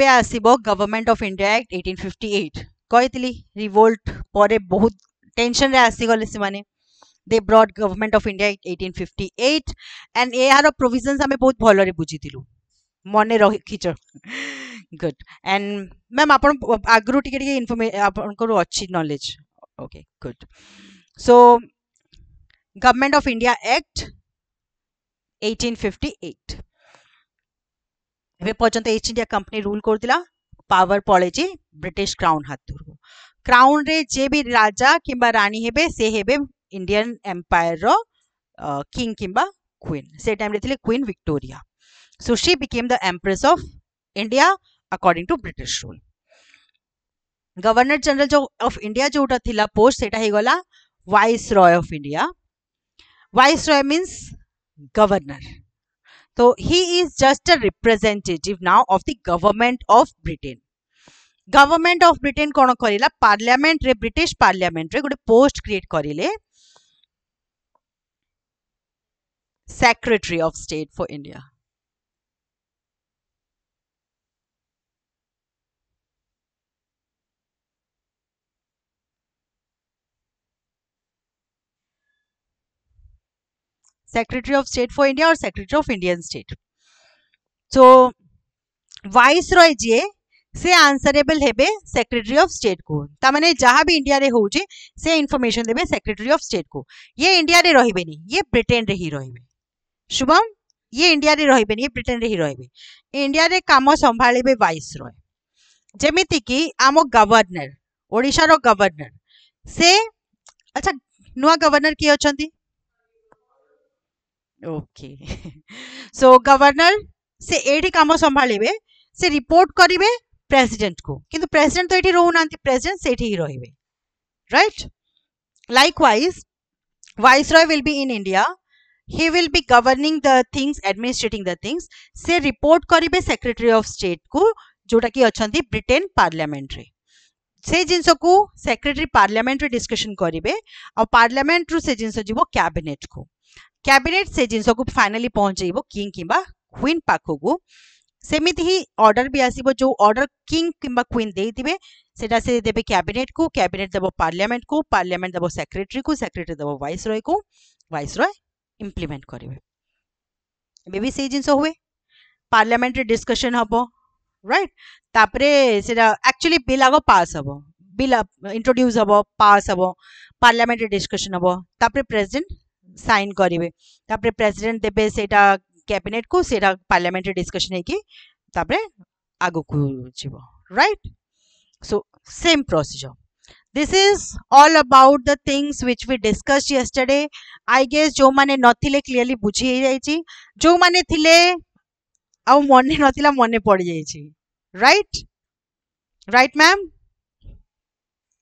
केबे आसीबो government of India act 1858 कहइतली रिवोल्ट परे बहुत टेंशन रे आसी गले से माने they brought government of India act 1858 and एआर प्रोविजंस हमें बहुत भलो रे बुझितिलु मने रखिच गुड एंड मैम आपण आगरु टिके टिके इन्फॉर्मेशन आपण को अच्छी knowledge okay good so government of India act 1858 एबे पर्यंत ईस्ट इंडिया कंपनी रूल करदिला पावर पळेची ब्रिटिश क्राउन हातुरु क्राउन रे जे भी राजा किंबा रानी हेबे से हेबे इंडियन एम्पायर रो किंग किंबा क्वीन से टाइम रे थिले queen Victoria so she became the empress of India according to British rule governor general जो ऑफ इंडिया जोटा थिला पोस्ट सेटा हे गला vice Roy of India vice Roy means governor so he is just a representative now of the government of Britain government of Britain कोन करिला parliament रे British parliament रे गोटे पोस्ट क्रिएट करिले secretary of state for India secretary of state for India और secretary of Indian state so viceroy जे से answerable हेबे सेक्रेटरी ऑफ स्टेट को ता माने जहां भी इंडिया रे होउचे से इंफॉर्मेशन देबे सेक्रेटरी ऑफ स्टेट को ये इंडिया रे रहिबेनी ये ब्रिटेन रे ही रहिबे शुभम ये इंडिया रे रहिबेनी ये ब्रिटेन रे ही रहिबे इंडिया रे काम संभाळिबे वाइस रॉय जेमिति कि आमो गवर्नर ओडिशा रो गवर्नर से अच्छा नुआ गवर्नर की अछंती ओके सो गवर्नर से एठी काम संभाळिबे से रिपोर्ट करिवे प्रेसिडेंट को किंतु प्रेसिडेंट तो एठी रहू नांती प्रेसिडेंट सेठी ही रहिबे right likewise viceroy will be in India he will be governing the things administrating the things से रिपोर्ट करिवे सेक्रेटरी ऑफ स्टेट को जोटा कि अछंती ब्रिटेन पार्लियामेंट रे से जिंस को सेक्रेटरी पार्लियामेंट रे डिस्कशन करिवे और पार्लियामेंट रु से जिंस जीवो कैबिनेट को कैबिनेट से जिंस को फाइनली पहुंचेइबो किंग किंबा क्वीन पाखो को सेमिति ही ऑर्डर भी आसीबो जो ऑर्डर किंग किंबा क्वीन देइतिबे सेटा से देबे कैबिनेट को कैबिनेट देबो पार्लियामेंट को पार्लियामेंट देबो सेक्रेटरी को सेक्रेटरी देबो वाइसरॉय को वाइसरॉय इम्प्लीमेंट करिवे बेबी से जिंस हुए पार्लियामेंट रे डिस्कशन हबो राइट तापरे सेटा एक्चुअली बिल आगो पास हबो बिल इंट्रोड्यूस हबो पास हबो पार्लियामेंट रे डिस्कशन हबो तापरे प्रेसिडेंट साइन करिवे तापरे प्रेसिडेंट देबे सेटा कैबिनेट को सेटा पार्लियामेंट रे डिस्कशन है कि तापरे आगो को जीवो right so same procedure this is all about the things which we discussed yesterday I guess जो माने नथिले क्लियरली बुझी हे जाईची जो माने थिले आ मने नथिला मने पड़ जाईची right right ma'am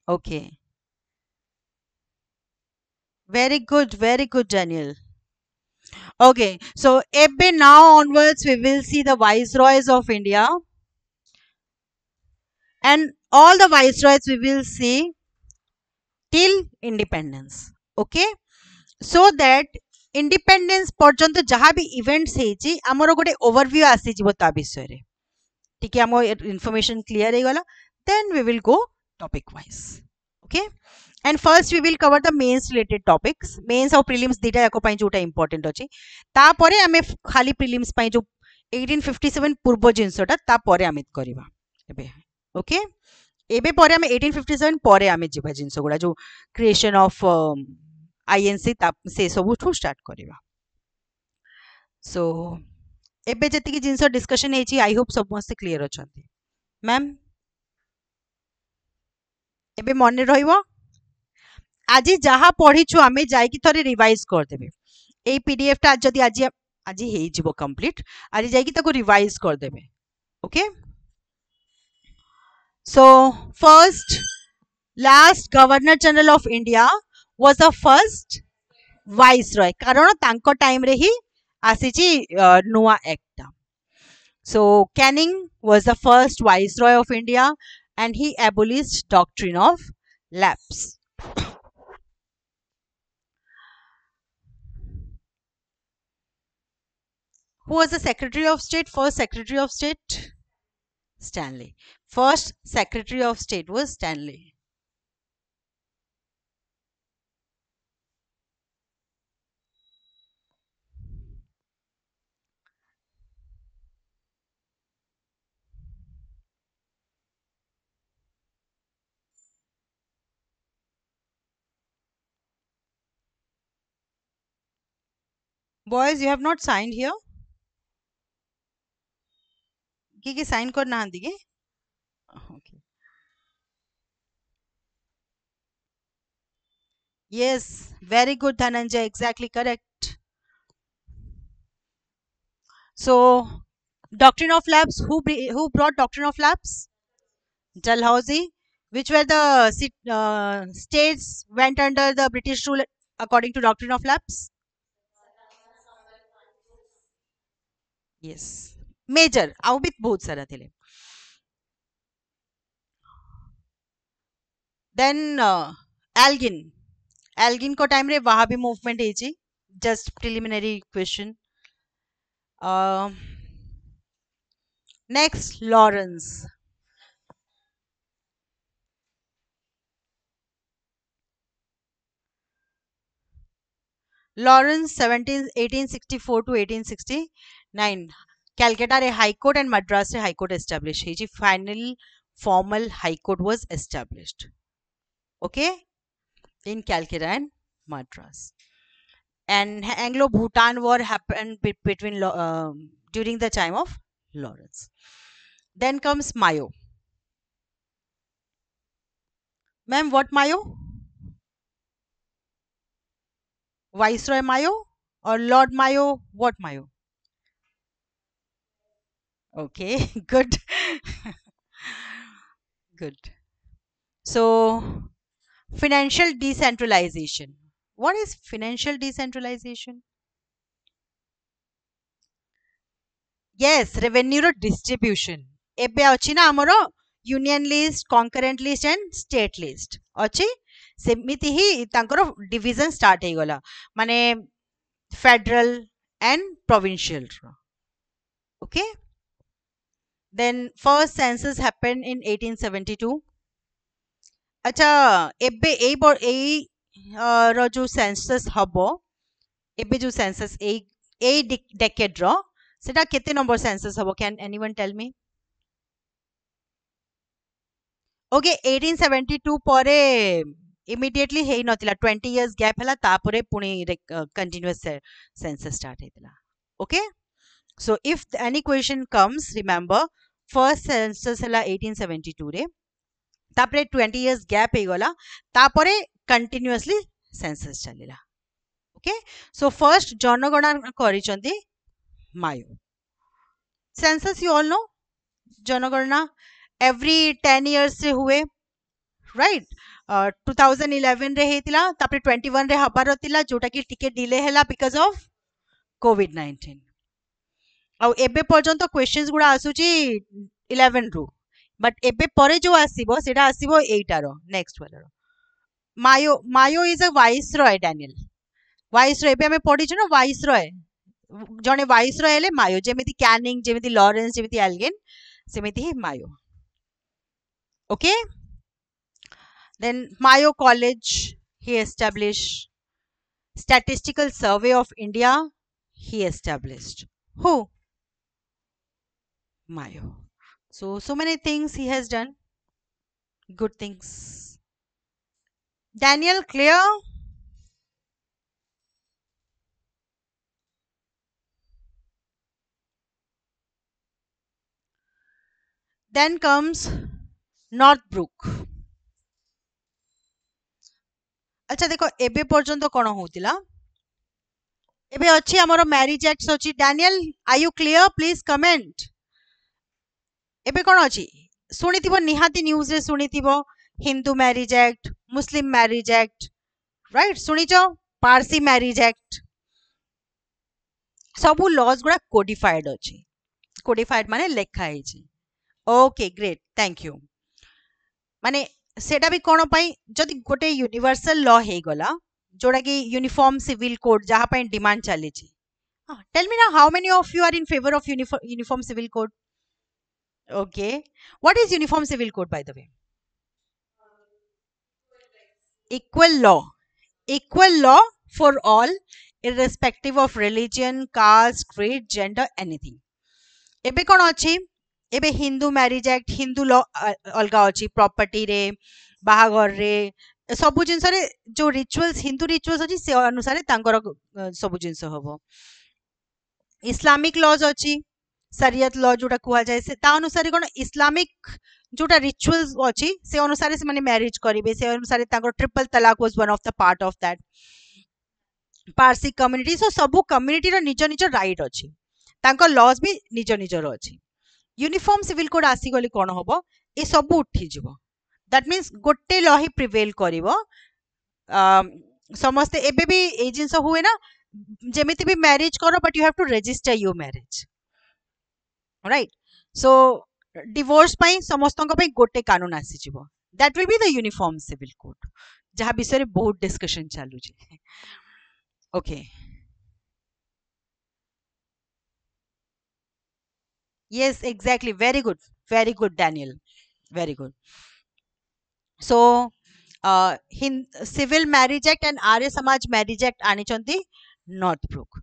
okay very good Daniel okay so ebe now onwards we will see the viceroys of India and all the viceroys we will see till independence okay so that independence पर्यंत जहाँ भी events हेची हमरो गोटे overview आसी जीवो ता विषय रे ठीक है हमो इन्फॉर्मेशन क्लियर हे गला then we will go topic wise okay and first we will cover the mains related topics mains और prelims दिटा याको पई जोटा important अछि ता परे हमें खाली prelims पई जो 1857 पूर्व जिंसटा ता परे हमें करबा एबे ओके एबे परे हमें 1857 परे हमें जीवा जिंस गुडा जो क्रिएशन ऑफ आईएनसी ता से सब ठू स्टार्ट करबा सो एबे जति की जिंस डिस्कशन हेची आई होप सब मस्त क्लियर अछंती मैम एबे मने रहिबो आज जहाँ पढ़ी छु हमें जाई की थरे रिवाइज कर देबे ए पीडीएफ ता जदी आज हे जीवो कंप्लीट आज जाई की ताको रिवाइज कर देबे okay so first last governor general of India was the first viceroy कारण तांको टाइम रे ही आसीची नुआ act so Canning was the first viceroy of India and he abolished doctrine of lapse who was the secretary of state first secretary of state Stanley. First Secretary of State was Stanley. Boys, you have not signed here. Ki sign kor nahanti ki? Okay. Yes, very good, Dhananjay. Exactly correct. So, doctrine of lapse. Who brought doctrine of lapse? Dalhousie. Which were the states went under the British rule according to doctrine of lapse? Yes. Major. ଆଉ ବି ବହୁତ ସାରା ଥିଲେ. Then Algin. Algin को time रे वहाँ भी movement ହେଇଛି. Just preliminary question. Uh, Next, Lawrence. Lawrence 1864 to 1869. Calcutta re High Court and Madras re High Court established. He final formal High Court was established. Okay, in Calcutta and Madras. And Anglo-Bhutan war happened between during the time of Lawrence. Then comes Mayo. Ma'am, what Mayo? Viceroy Mayo or Lord Mayo? What Mayo? Okay, good. Good. So, financial decentralization. What is financial decentralization? Yes, revenue ର distribution. ଏବେ ଅଛି ନା ଆମର union list, concurrent list and state list ଅଛି, ସେମିତି ହିଁ ତାଙ୍କର division start ହେଇଗଲା, ମାନେ ଫେଡରାଲ ଆଣ୍ଡ ପ୍ରୋଭିନ୍ସିଆଲ ର. Okay, then first census happen in 1872. ଆଚ୍ଛା, ଏବେ ଏଇ ର ଯୋଉ ସେନ୍ସସ୍ ହବ, ଏବେ ଯୋଉ ସେନ୍ସସ୍ ଏଇ ଡେକେଡ ର, সেটা কেতে নম্বর সেন্সাস হবো? Can anyone tell me? Okay, 1872 পরে ইমিডিয়েটলি হেই নতিলা, 20 ইয়ার্স গ্যাপ হেলা, তারপরে পুনি কন্টিনিউয়াস সেন্সাস স্টার্ট হেইতিলা. Okay, so if any question comes, remember first census হেলা 1872 রে, তারপরে 20 ইয়ার্স গ্যাপ ହେଇଗଲା, তারপরে কন্টিনিউয়াসলি সেন্সাস চালিলা. ওকে, সো ফার্স্ট জনগণনা করিছন্তি Mayo. Census you all know, जनगणना every 10 years से हुए, right? 2011 रे हेतिला, तापरे 21 रे हबार थिला, जोटा कि टिके डिले हैला बिकॉज ऑफ कोविड-19. आउ एबे पर्यंत क्वेश्चंस गुडा आसुची 11 रु, बट एबे परे जो आसीबो सेटा आसीबो 8 रो नेक्स्ट वाला रो. Mayo is a viceroy. Daniel viceroy, एबे हमें पढिछु ना वाइसरॉय, जने वाइसरॉय हेले मायो, जेमिति कैनिंग, जेमिति लॉरेंस, जेमिति एल्गिन, सेमिति ही Mayo. Okay, then Mayo College he established. Statistical Survey of India he established. Who? Mayo. So many things he has done, good things. Daniel, clear? Then comes Northbrook. अच्छा देखो, एबे पर्यंत कौन होतिला, एबे अच्छी हमरो मैरिज एक्ट अछि. Daniel, are you clear? Please comment. एबे कौन अछि? सुनिथिबो निहाती न्यूज रे सुनिथिबो, Hindu marriage act, Muslim marriage act, right? सुनिचो पारसी मैरिज एक्ट, सबू लॉज गुडा कोडिफाइड अछि. कोडिफाइड माने लेखा ହେଇଛି. Okay great, thank you. माने सेटा भी कोन पई, जदि गोटे यूनिवर्सल लॉ हे गला, जोड़ा कि यूनिफॉर्म सिविल कोड जहा पई डिमांड चली छी. टेल मी ना, how many of you are in favour of uniform civil code? Okay. What is Uniform Civil Code, by the way? Equal law. Equal law for all, irrespective of religion, caste, creed, gender, anything. ଏବେ କ'ଣ ଅଛି, ଏବେ Hindu marriage act, Hindu ଲ ଅଲଗା ଅଛି, ପ୍ରପର୍ଟିରେ, ବାହାଘରରେ, ସବୁ ଜିନିଷରେ ଯୋଉ ରିଚୁଆଲ୍ସ, ହିନ୍ଦୁ ରିଚୁଆଲ୍ସ ଅଛି ସେ ଅନୁସାରେ ତାଙ୍କର ସବୁ ଜିନିଷ ହବ। ଇସଲାମିକ ଲଜ ଅଛି, ସରିୟତ ଲ ଯୋଉଟା କୁହାଯାଏ, ସେ ତା ଅନୁସାରେ କ'ଣ ଇସଲାମିକ ଯୋଉଟା ରିଚୁଆଲ୍ସ ଅଛି ସେ ଅନୁସାରେ ସେମାନେ ମ୍ୟାରେଜ କରିବେ, ସେ ଅନୁସାରେ ତାଙ୍କର triple talaq was one of the part of that. Parsi community, so ସବୁ କମ୍ୟୁନିଟିର ନିଜ ନିଜ ରାଇଟ୍ ଅଛି, ତାଙ୍କ ଲଜ୍ ବି ନିଜ ନିଜର ଅଛି। यूनिफॉर्म सिविल कोड आसीगले कौन हम ये सब उठीज, दैट मीन्स गोटे ल ही प्रिवेल कर समस्ते एबे भी ये जिनस हुए ना, जेमिति भी मैरिज करो but you have to register your marriage, right. So divorce पाई समस्त गोटे कानून आसी, that will be the uniform civil code, जहाँ विषय बहुत डिस्कशन चालू। Okay, yes, exactly, very good Daniel, very good. So civil marriage act and Arya Samaj marriage act आनी नॉर्थब्रुक,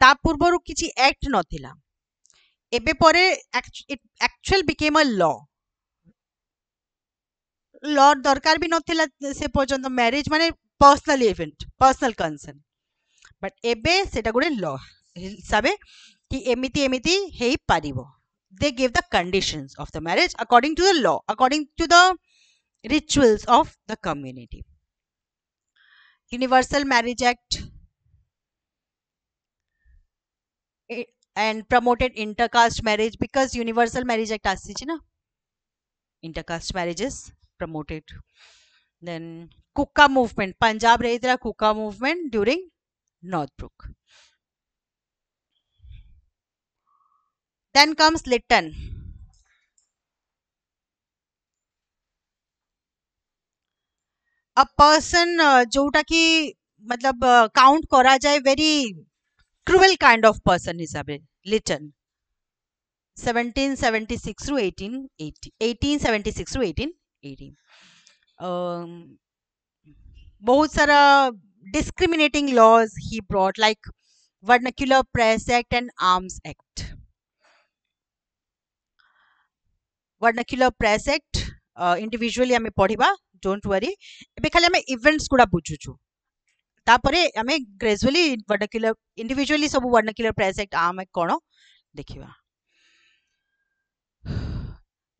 ता पूर्व किसी एक्ट नथिला, एबे परे it actual became a law, law दरकार भी नथिला से पर्यंत, मैरिज माने personal event, personal concern, but एबे सेटा गुडे लॉ हिसाबे कि एमिति एमिति हेई पारिबो, they gave the conditions of the marriage according to the law, according to the rituals of the community. Universal Marriage Act and promoted intercaste marriage, because Universal Marriage Act आसी ना, intercaste marriages promoted. Then Kukka movement, Punjab रही थी Kukka movement during Northbrook. Then comes Lytton. A person जोटा कि मतलब count करा जाए very cruel kind of person हिसाब से, लिटन 1776 to 1880, 1876 to 1880। बहुत सारा discriminating laws he brought, like Vernacular Press Act and Arms Act. Vernacular Press Act individually हमें पढ़िबा, don't worry, एबे खाली हमें इवेंट्स गुडा बुझुछु, तापरे हमें ग्रेजुअली वर्नाक्युलर इंडिविजुअली सब वर्नाक्युलर प्रेस एक्ट आम कोन देखिबा।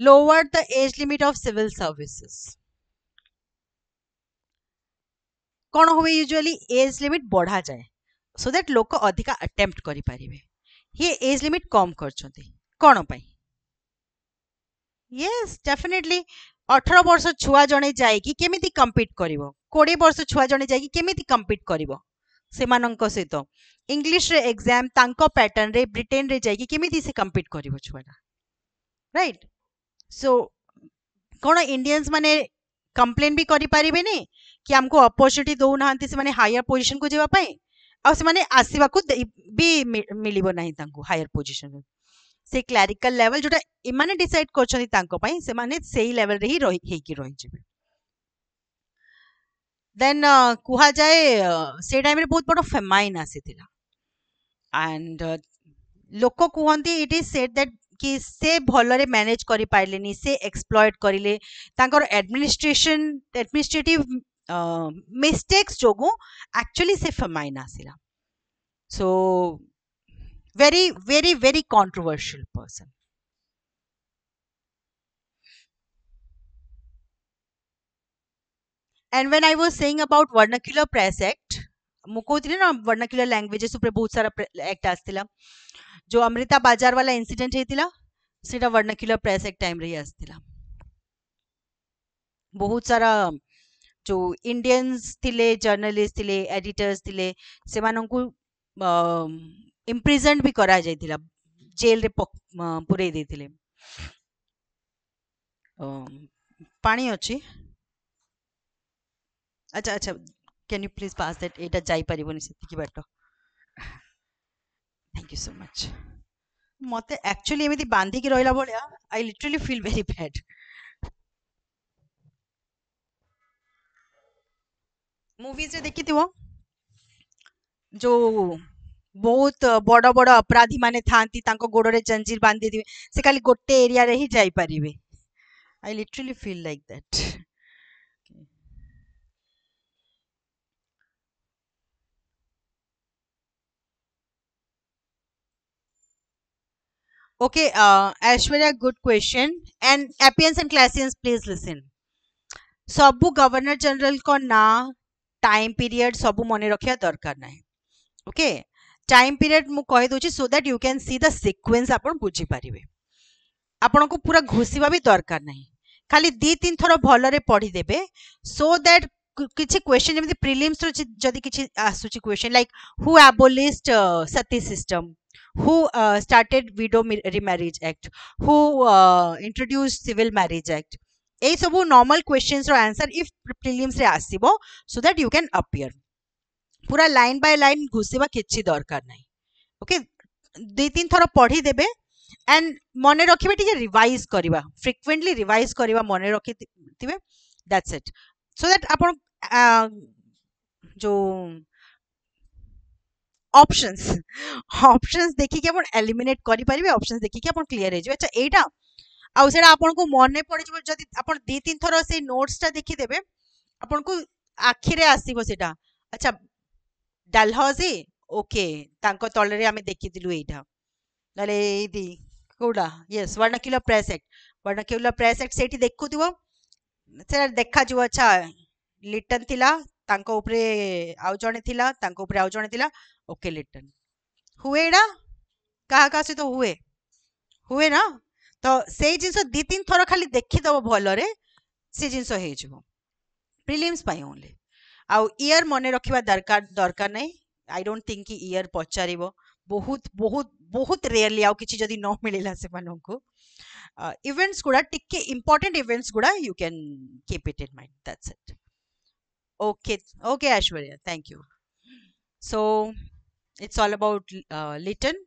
Lower the age limit of civil services, कौन हुए यूजुअली एज लिमिट बढ़ा जाए सो दैट लोक अधिका अटेम्प्ट करि परिबे, ये एज लिमिट कम करछंती कोन पई? यस डेफिनेटली 18 वर्ष छुआ जणे जाय कि केमिति कंपीट करिवो, 20 वर्ष छुआ जणे जाय कि केमिति कंपीट करिवो सेमानंक सहित इंग्लिश रे एग्जाम तांको पैटर्न रे ब्रिटेन रे जाय कि केमिति से कंपीट करिवो छुआटा, राइट। सो कौन इंडियंस माने कंप्लेन भी करि परिबेनी कि हमको अपॉर्चुनिटी दउ नाहंती से माने हायर पोजीशन को जेवा पई, आ से माने आसीबा को भी मिलिबो नाही तांको हायर पोजीशन, से क्लरिकल लेवल जोटा इमाने डिसाइड करछनी तांको पई से माने सेही लेवल रे ही रही कि रही जेबे। देन कुहा जाए से टाइम रे बहुत बड़ फेमाइन आसीतिला, एंड लोक कहती इट इज सेड दैट कि से भलरे मैनेज करि पाइलेनी, से एक्सप्लॉइट करिले, तांकर एडमिनिस्ट्रेटिव मिस्टेक्स जोगु एक्चुअली से famine आसिला। So very very very controversial person. And when I was saying about vernacular press act, मु कहती ना वर्नाक्युलर लैंग्वेजेस ऊपर बहुत सारा एक्ट आसतिला, जो अमृता बाजार वाला इंसिडेंट हेतिला सेटा वर्नाक्युलर प्रेस एक्ट टाइम रे आसतिला। बहुत सारा जो इंडियंस थिले, जर्नलिस्ट थिले, एडिटर्स थिले, सेमानंकु इम्प्रिजन भी करा जायतिला, जेल रे पुरे देथिले। पानी अछि, अच्छा अच्छा, can you please pass that, एटा जाई परिबोनी सेति की बाटो, थैंक यू सो मच। मते एक्चुअली एमिति बांधी की रहला भलिया आई literally feel very bad movies रे देखिथिबो जो बहुत बड़ बड़ अपराधी माने थांती तांको गोड़रे जंजीर बांधी दिवे से खाली गोटे एरिया रे ही जाई परिबे I literally feel like that okay Aishwarya good question and Appians and Classians please listen सबु गवर्नर जनरल को ना टाइम पीरियड सबु मने रखिया दरकार नाही ओके टाइम पीरियड मु कहि दोची so that you can see the sequence आपण बुझी पारिबे आपण को पूरा घोषिबा भी दरकार नाही खाली दी तीन थरो भलरे पढ़ी देबे सो दैट किछि क्वेश्चन जेमति प्रीलिम्स रो जदी किछि आसुची question like who एबोलिश्ड Sati system who started widow remarriage act who introduced civil marriage act এই ସବୁ normal questions ର answer if prelims रे आसीबो so that you can appear पूरा लाइन बाय लाइन घुसिबा किछि दरकार नाही ओके दुई तीन थर पढ़ी देबे एंड मने रखिबे टिके रिवाइज करबा फ्रीक्वेंटली रिवाइज करबा मने रखि थिबे दैट्स इट सो दैट आपण जो ऑप्शंस ऑप्शंस देखि के आपण एलिमिनेट करि परिबे ऑप्शंस देखि के आपण क्लियर हे जे अच्छा एटा आ सेटा आपण को मने पड़ि जबो जदी आपण दी तीन थरो से नोट्स ता देखि देबे आपण को आखिरे आसीबो सेटा अच्छा डालहौजी ओके तांको तळरे आमे देखिदिलु एटा नले एदी कोडा यस वर्नाक्युलर प्रेस एक्ट सेठी देखुथिबो सेटा देखा जु अच्छा लिटन थिला तांको ऊपरे आउ जणे थिला तांको ऊपरे आउ जणे थिला ओके लिटन हुएडा कहा कहा से तो हुए ना तो से जिनस दी तीन थर खाली देखिदब भलरे से जिनस हे जबो प्रीलिम्स पाई ओनली आउ ईयर मने रखिबा दरकार दरकार नै आई डोंट थिंक कि ईयर पचारिबो बहुत बहुत बहुत रेयरली आउ किछि जदी न मिलिला से माननको इवेंट्स गुडा टिके इंपोर्टेंट इवेंट्स गुडा you can keep it in mind that's it okay okay Aishwarya thank you so it's all about Lytton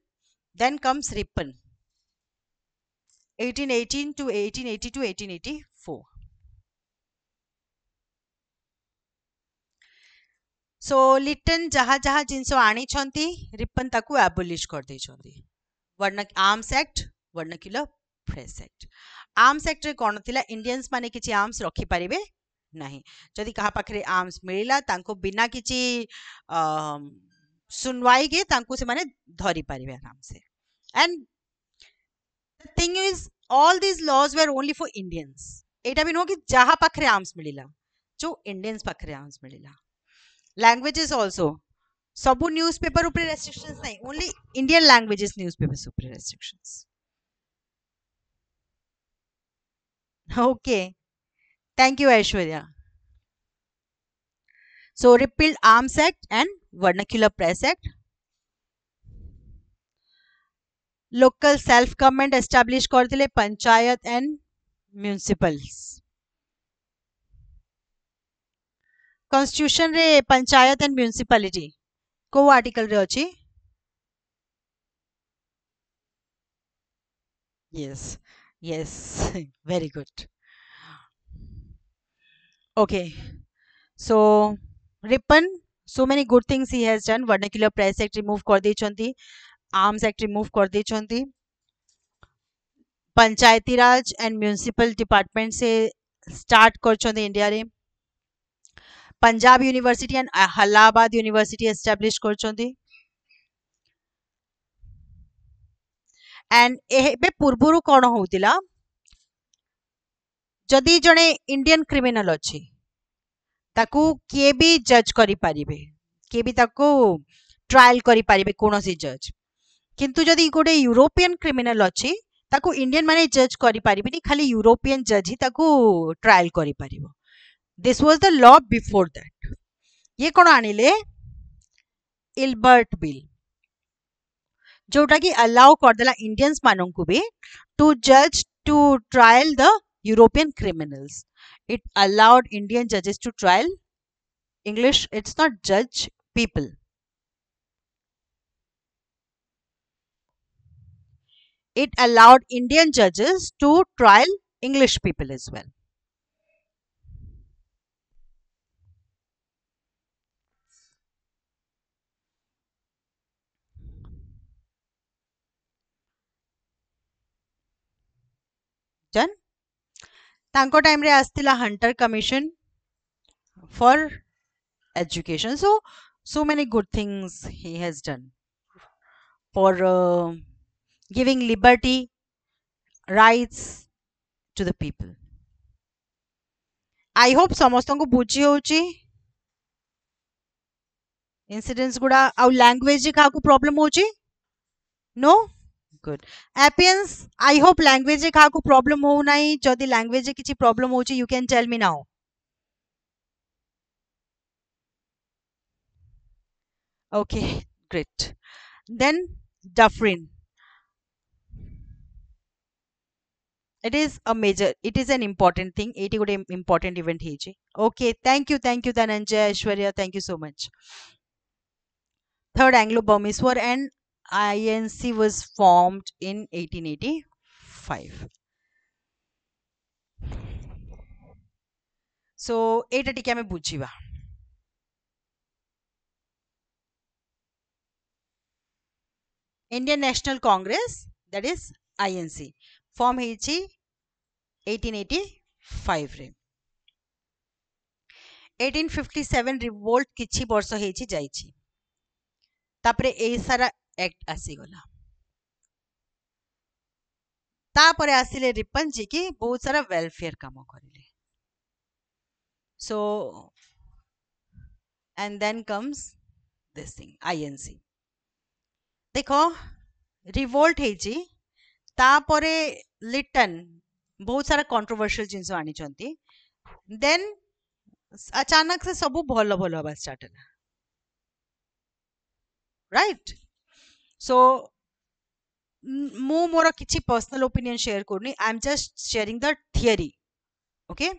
then comes Ripon 1818 to 1880 to 1884 so Lytton जहा जहा जिनसो आनी छंती रिपन ताकू एबोलिश कर दे छंती वर्णक arms act vernacular press act arms act रे कोन थिला Indians माने किछि आर्म्स रखि परिबे नहीं जदि कहा पाखरे आर्म्स मिलिला तांको बिना किछि सुनवाई के तांको से माने धरी परिबे आराम से and the thing is all these laws were only for Indians एटा भी नो कि जहा पाखरे आर्म्स मिलिला जो इंडियंस पाखरे आर्म्स मिलिला लैंग्वेजेस आल्सो सबु न्यूज़पेपर ऊपर रेस्ट्रिक्शंस नहीं ओनली इंडियन लैंग्वेजेस न्यूज़पेपर्स ऊपर restrictions okay Thank you, Aishwarya. So, repealed Arms Act and Vernacular Press Act. Local self-government established कर दिले पंचायत and municipals. Constitution रे पंचायत and municipality को article रे अछि? Yes, yes, very good. Okay, so Ripon, so many good things he has done. Vernacular Press Act remove कर दी चंती, Arms Act remove कर दी चंती, पंचायती राज and municipal department से start कर चंती India रे, Punjab university and Allahabad university establish कर चंती, and एबे पूर्वरु कोन होतिला जदि जने Indian criminal अछि ताकू किए भी जज करि पारिबे किए भी ताकू ट्रायल करि पारिबे कोनोसी जज किंतु जदि गोटे यूरोपियन क्रिमिनल अछि ताकू इंडियन माने जज करि पारिबेनी खाली यूरोपियन जज ही ताकू ट्रायल करि पारिबो this was the law before that ये कोन आनिले इल्बर्ट बिल जोटा कि अलाउ कर देला इंडियंस माननकु भी टू जज to trial the European criminals. It allowed Indian judges to trial English. It's not judge people. it allowed Indian judges to trial English people as well. Done. तांको time रे आस्तिला Hunter commission for education. So many good things he has done for giving liberty, rights to the people. I hope ସମସ୍ତଙ୍କୁ ବୁଝି ହଉଛି incidents गुड़ा ଆଉ language କାହାକୁ problem ହଉଛି? No? Good. Appians, I hope language କାହାକୁ problem ହଉ ନାହିଁ. ଯଦି language କିଛି problem ହଉଛି, you can tell me now. Okay, great. Then Dufferin. It is an important thing. It is an important event here. Okay, thank you, Dhananjay, Aishwarya, thank you so much. Third Anglo-Burmese War and INC was formed in 1885. So, ଏଇଟା ଟିକେ ଆମେ ବୁଝିବା. Indian National Congress, that is INC, form ହେଇଛି 1885 ରେ. 1857 revolt କିଛି ବର୍ଷ ହେଇଛି ଯାଇଛି. तापरे एई सारा एक्ट आसीगला. तापरे आसिले रिपन जी की बहुत सारा वेलफेयर काम करिले. So and then comes this thing INC. देखो रिवोल्ट हेजी तापरे लिटन बहुत सारा कंट्रोवर्शियल जिंस आनी चंती. देन अचानक से सब भलो भलो हवा स्टार्ट ହେଲା. राइट. सो ମୁଁ ମୋର କିଛି पर्सनल ओपिनियन शेयर करनी. I am just sharing the theory. Okay.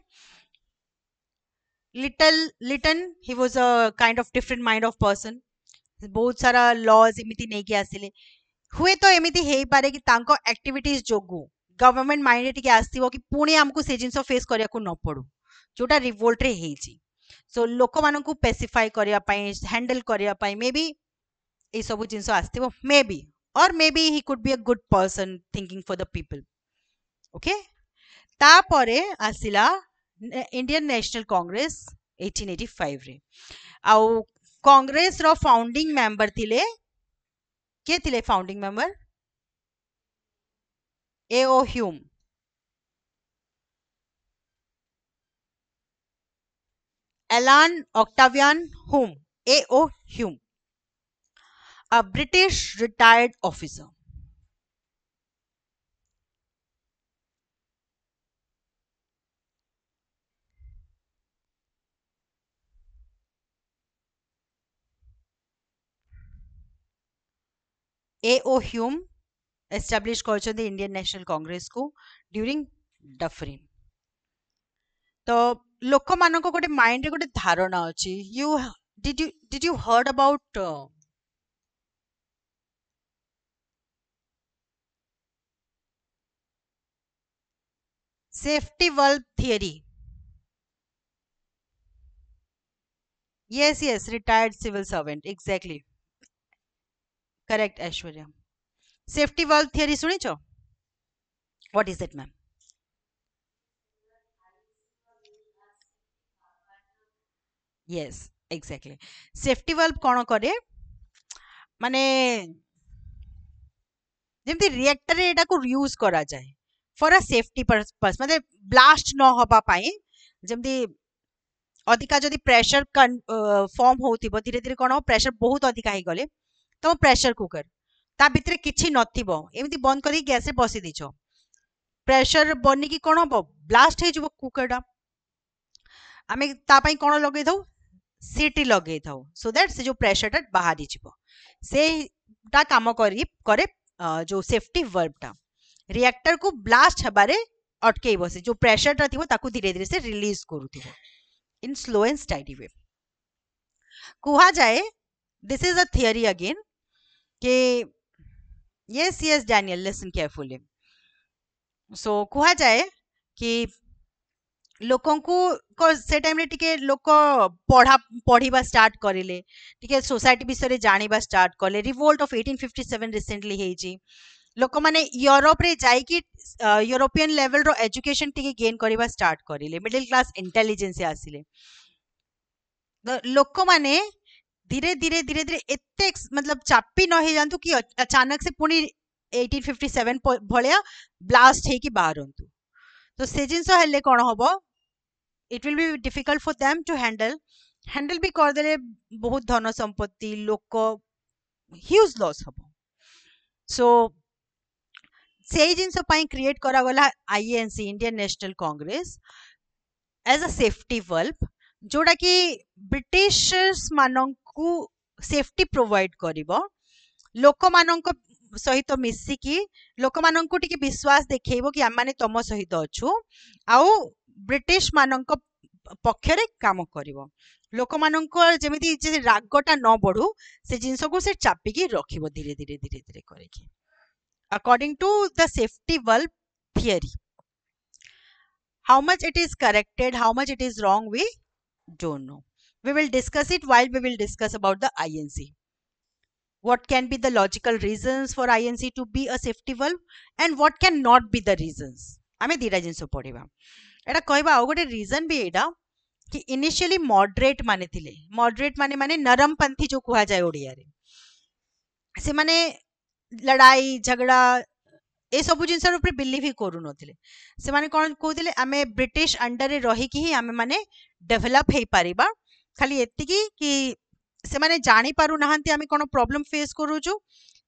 Lytton he was a kind of different mind of person. बहुत सारा लॉज एमिति नै कि आसिले. हुए तो एमिति हेई पारे कि तांको एक्टिविटीज जोगु गवर्नमेंट माइंड टिके आस्तिबो कि पुणी हमकु से जिंस फेस करिया को न पड़ू जोटा रिवोल्ट रे हेजी. सो लोक मानकु पेसिफाई करिया पई हैंडल करिया पई मे बी ए सब जिंस आस्तिबो maybe. Or maybe he could be a good person thinking for the people. Okay. तापरे आसिला इंडियन नेशनल कांग्रेस 1885 रे. आउ कांग्रेस रो फाउंडिंग मेंबर थिले के थिले founding member? A.O. Hume. Alan Octavian Hume. A.O. Hume. A British retired officer. A.O. Hume establish करछन्ती Indian national congress को during Dufferin. तो लोक मानको गोटे माइंड रे गोटे धारणा अछि. Did you heard about safety valve theory? Yes, retired civil servant, exactly. Correct, Aishwarya. Safety valve theory सुनिछो? What is it, ma'am? Yes, exactly. Safety valve कोन करे माने जेमती रिएक्टर रे एटा को यूज करा जाए फॉर अ सेफ्टी पर्पस माने blast न होबा पाई. जेमती अधिका जदि प्रेशर फॉर्म होतिबो धीरे धीरे कोन प्रेशर बहुत अधिका ही गले तो प्रेशर कुकर ता भितरे किछि नथिबो एमती बंद करी गैस रे बसी दिछो. प्रेशर बनी की कोन हो ब्लास्ट हे जबो कुकरडा. आमे ता पई कोन लगे दउ सीटी लगे थाउ सो दैट से जो प्रेशर टा बाहरी जिवो से ता काम करी करे. जो सेफ्टी वर्ब टा रिएक्टर को ब्लास्ट हबारे अटके बसे जो प्रेशर टा थिबो ताकू धीरे धीरे से रिलीज करूथिबो in slow and steady way. कुहा जाए this is a theory again के yes yes Daniel, listen carefully. So कुहा जाए कि ଲୋକଙ୍କୁ ସେ ଟାଇମରେ ଟିକେ ଲୋକ ପଢିବା ଷ୍ଟାର୍ଟ କରିଲେ, ଟିକେ ସୋସାଇଟି ବିଷୟରେ ଜାଣିବା ଷ୍ଟାର୍ଟ କଲେ। ରିଭୋଲ୍ଟ ଅଫ 1857 ରିସେଣ୍ଟଲି ହେଇଛି। ଲୋକମାନେ ୟୁରୋପରେ ଯାଇକି ୟୁରୋପିଆନ ଲେଭେଲର ଏଜୁକେସନ ଟିକେ ଗେନ୍ କରିବା ଷ୍ଟାର୍ଟ କରିଲେ, ମିଡିଲ କ୍ଲାସ ଇଣ୍ଟେଲିଜେନ୍ସ ଆସିଲେ। ଲୋକମାନେ धीरे धीरे धीरे धीरे एते मतलब चापी न हे जानतु कि अचानक से पुणी 1857 भलिया ब्लास्ट हे कि बाहरंतु। तो से जिंस हेले कोन हबो, it will be difficult for them to handle भी कर देले, बहुत धन संपत्ति लोक ह्यूज लॉस हबो। सो से जिंस पई क्रिएट करा गला INC, Indian national Congress, as a safety valve, जोड़ा कि ब्रिटिशर्स मानंकु सेफ्टी प्रोवाइड करिवो, लोक मानंक सहित मिसिकी लोक मानंकु टिके विश्वास देखैबो कि हम माने तम सहित अछु, आउ ब्रिटिश मानंक पक्षरे काम करिवो। लोक मानंक जेमिति जे रागटा न बढ़ू से जिंस को से चापी की रखिबो धीरे धीरे धीरे धीरे करिके, according to the safety valve theory. How much it is corrected, how much it is wrong, we don't know. We will discuss it while we will discuss about the INC. What can be the logical reasons for INC to be a safety valve and what can not be the reasons. आमे दीटा जिनस पढ़िबा। एटा कहबा आ गोटे reason भी एटा कि initially moderate माने थिले। Moderate माने नरमपंथी जो कुहा जाय ओडिया रे, से माने लड़ाई झगड़ा ए सब जिनस ऊपर बिलीव ही करू नथिले। से माने कोन कहथिले आमे ब्रिटिश अंडर रे रही कि ही आमे माने डेवलप हे परिबा, खाली एतिकी कि से माने जानि पारु नहांती आमे कोन प्रॉब्लम फेस करूछु,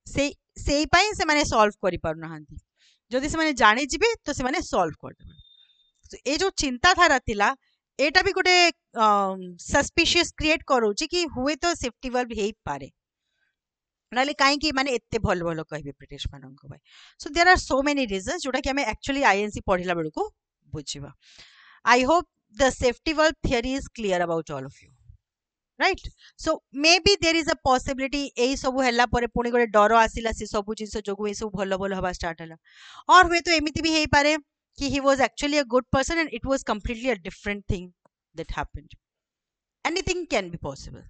से पई से माने सॉल्व करि पारु नहांती। जदि से माने जानि जिबे तो से माने सॉल्व कर देबे। तो ए जो चिंता धारा थिला एटा भी गोटे सस्पिशियस क्रिएट करूची कि हुए तो सेफ्टी वल्व हे पारे, नाले काहे कि माने एत्ते भल भल कहबे ब्रिटिश मानक भाई। So there are so many reasons जोटा कि हमें एक्चुअली आईएनसी पढ़िला बेलू को बुझिबा। I hope the safety valve theory is clear about all of you, right? So maybe there is a possibility एई सब हैला परे पुणी गोटे डर आसिला से सब जिंस जोगु ए सब भल भल हवा स्टार्ट हला, और हुए तो एमिति भी हेई पारे कि he was actually a good person and it was completely a different thing that happened. Anything can be possible.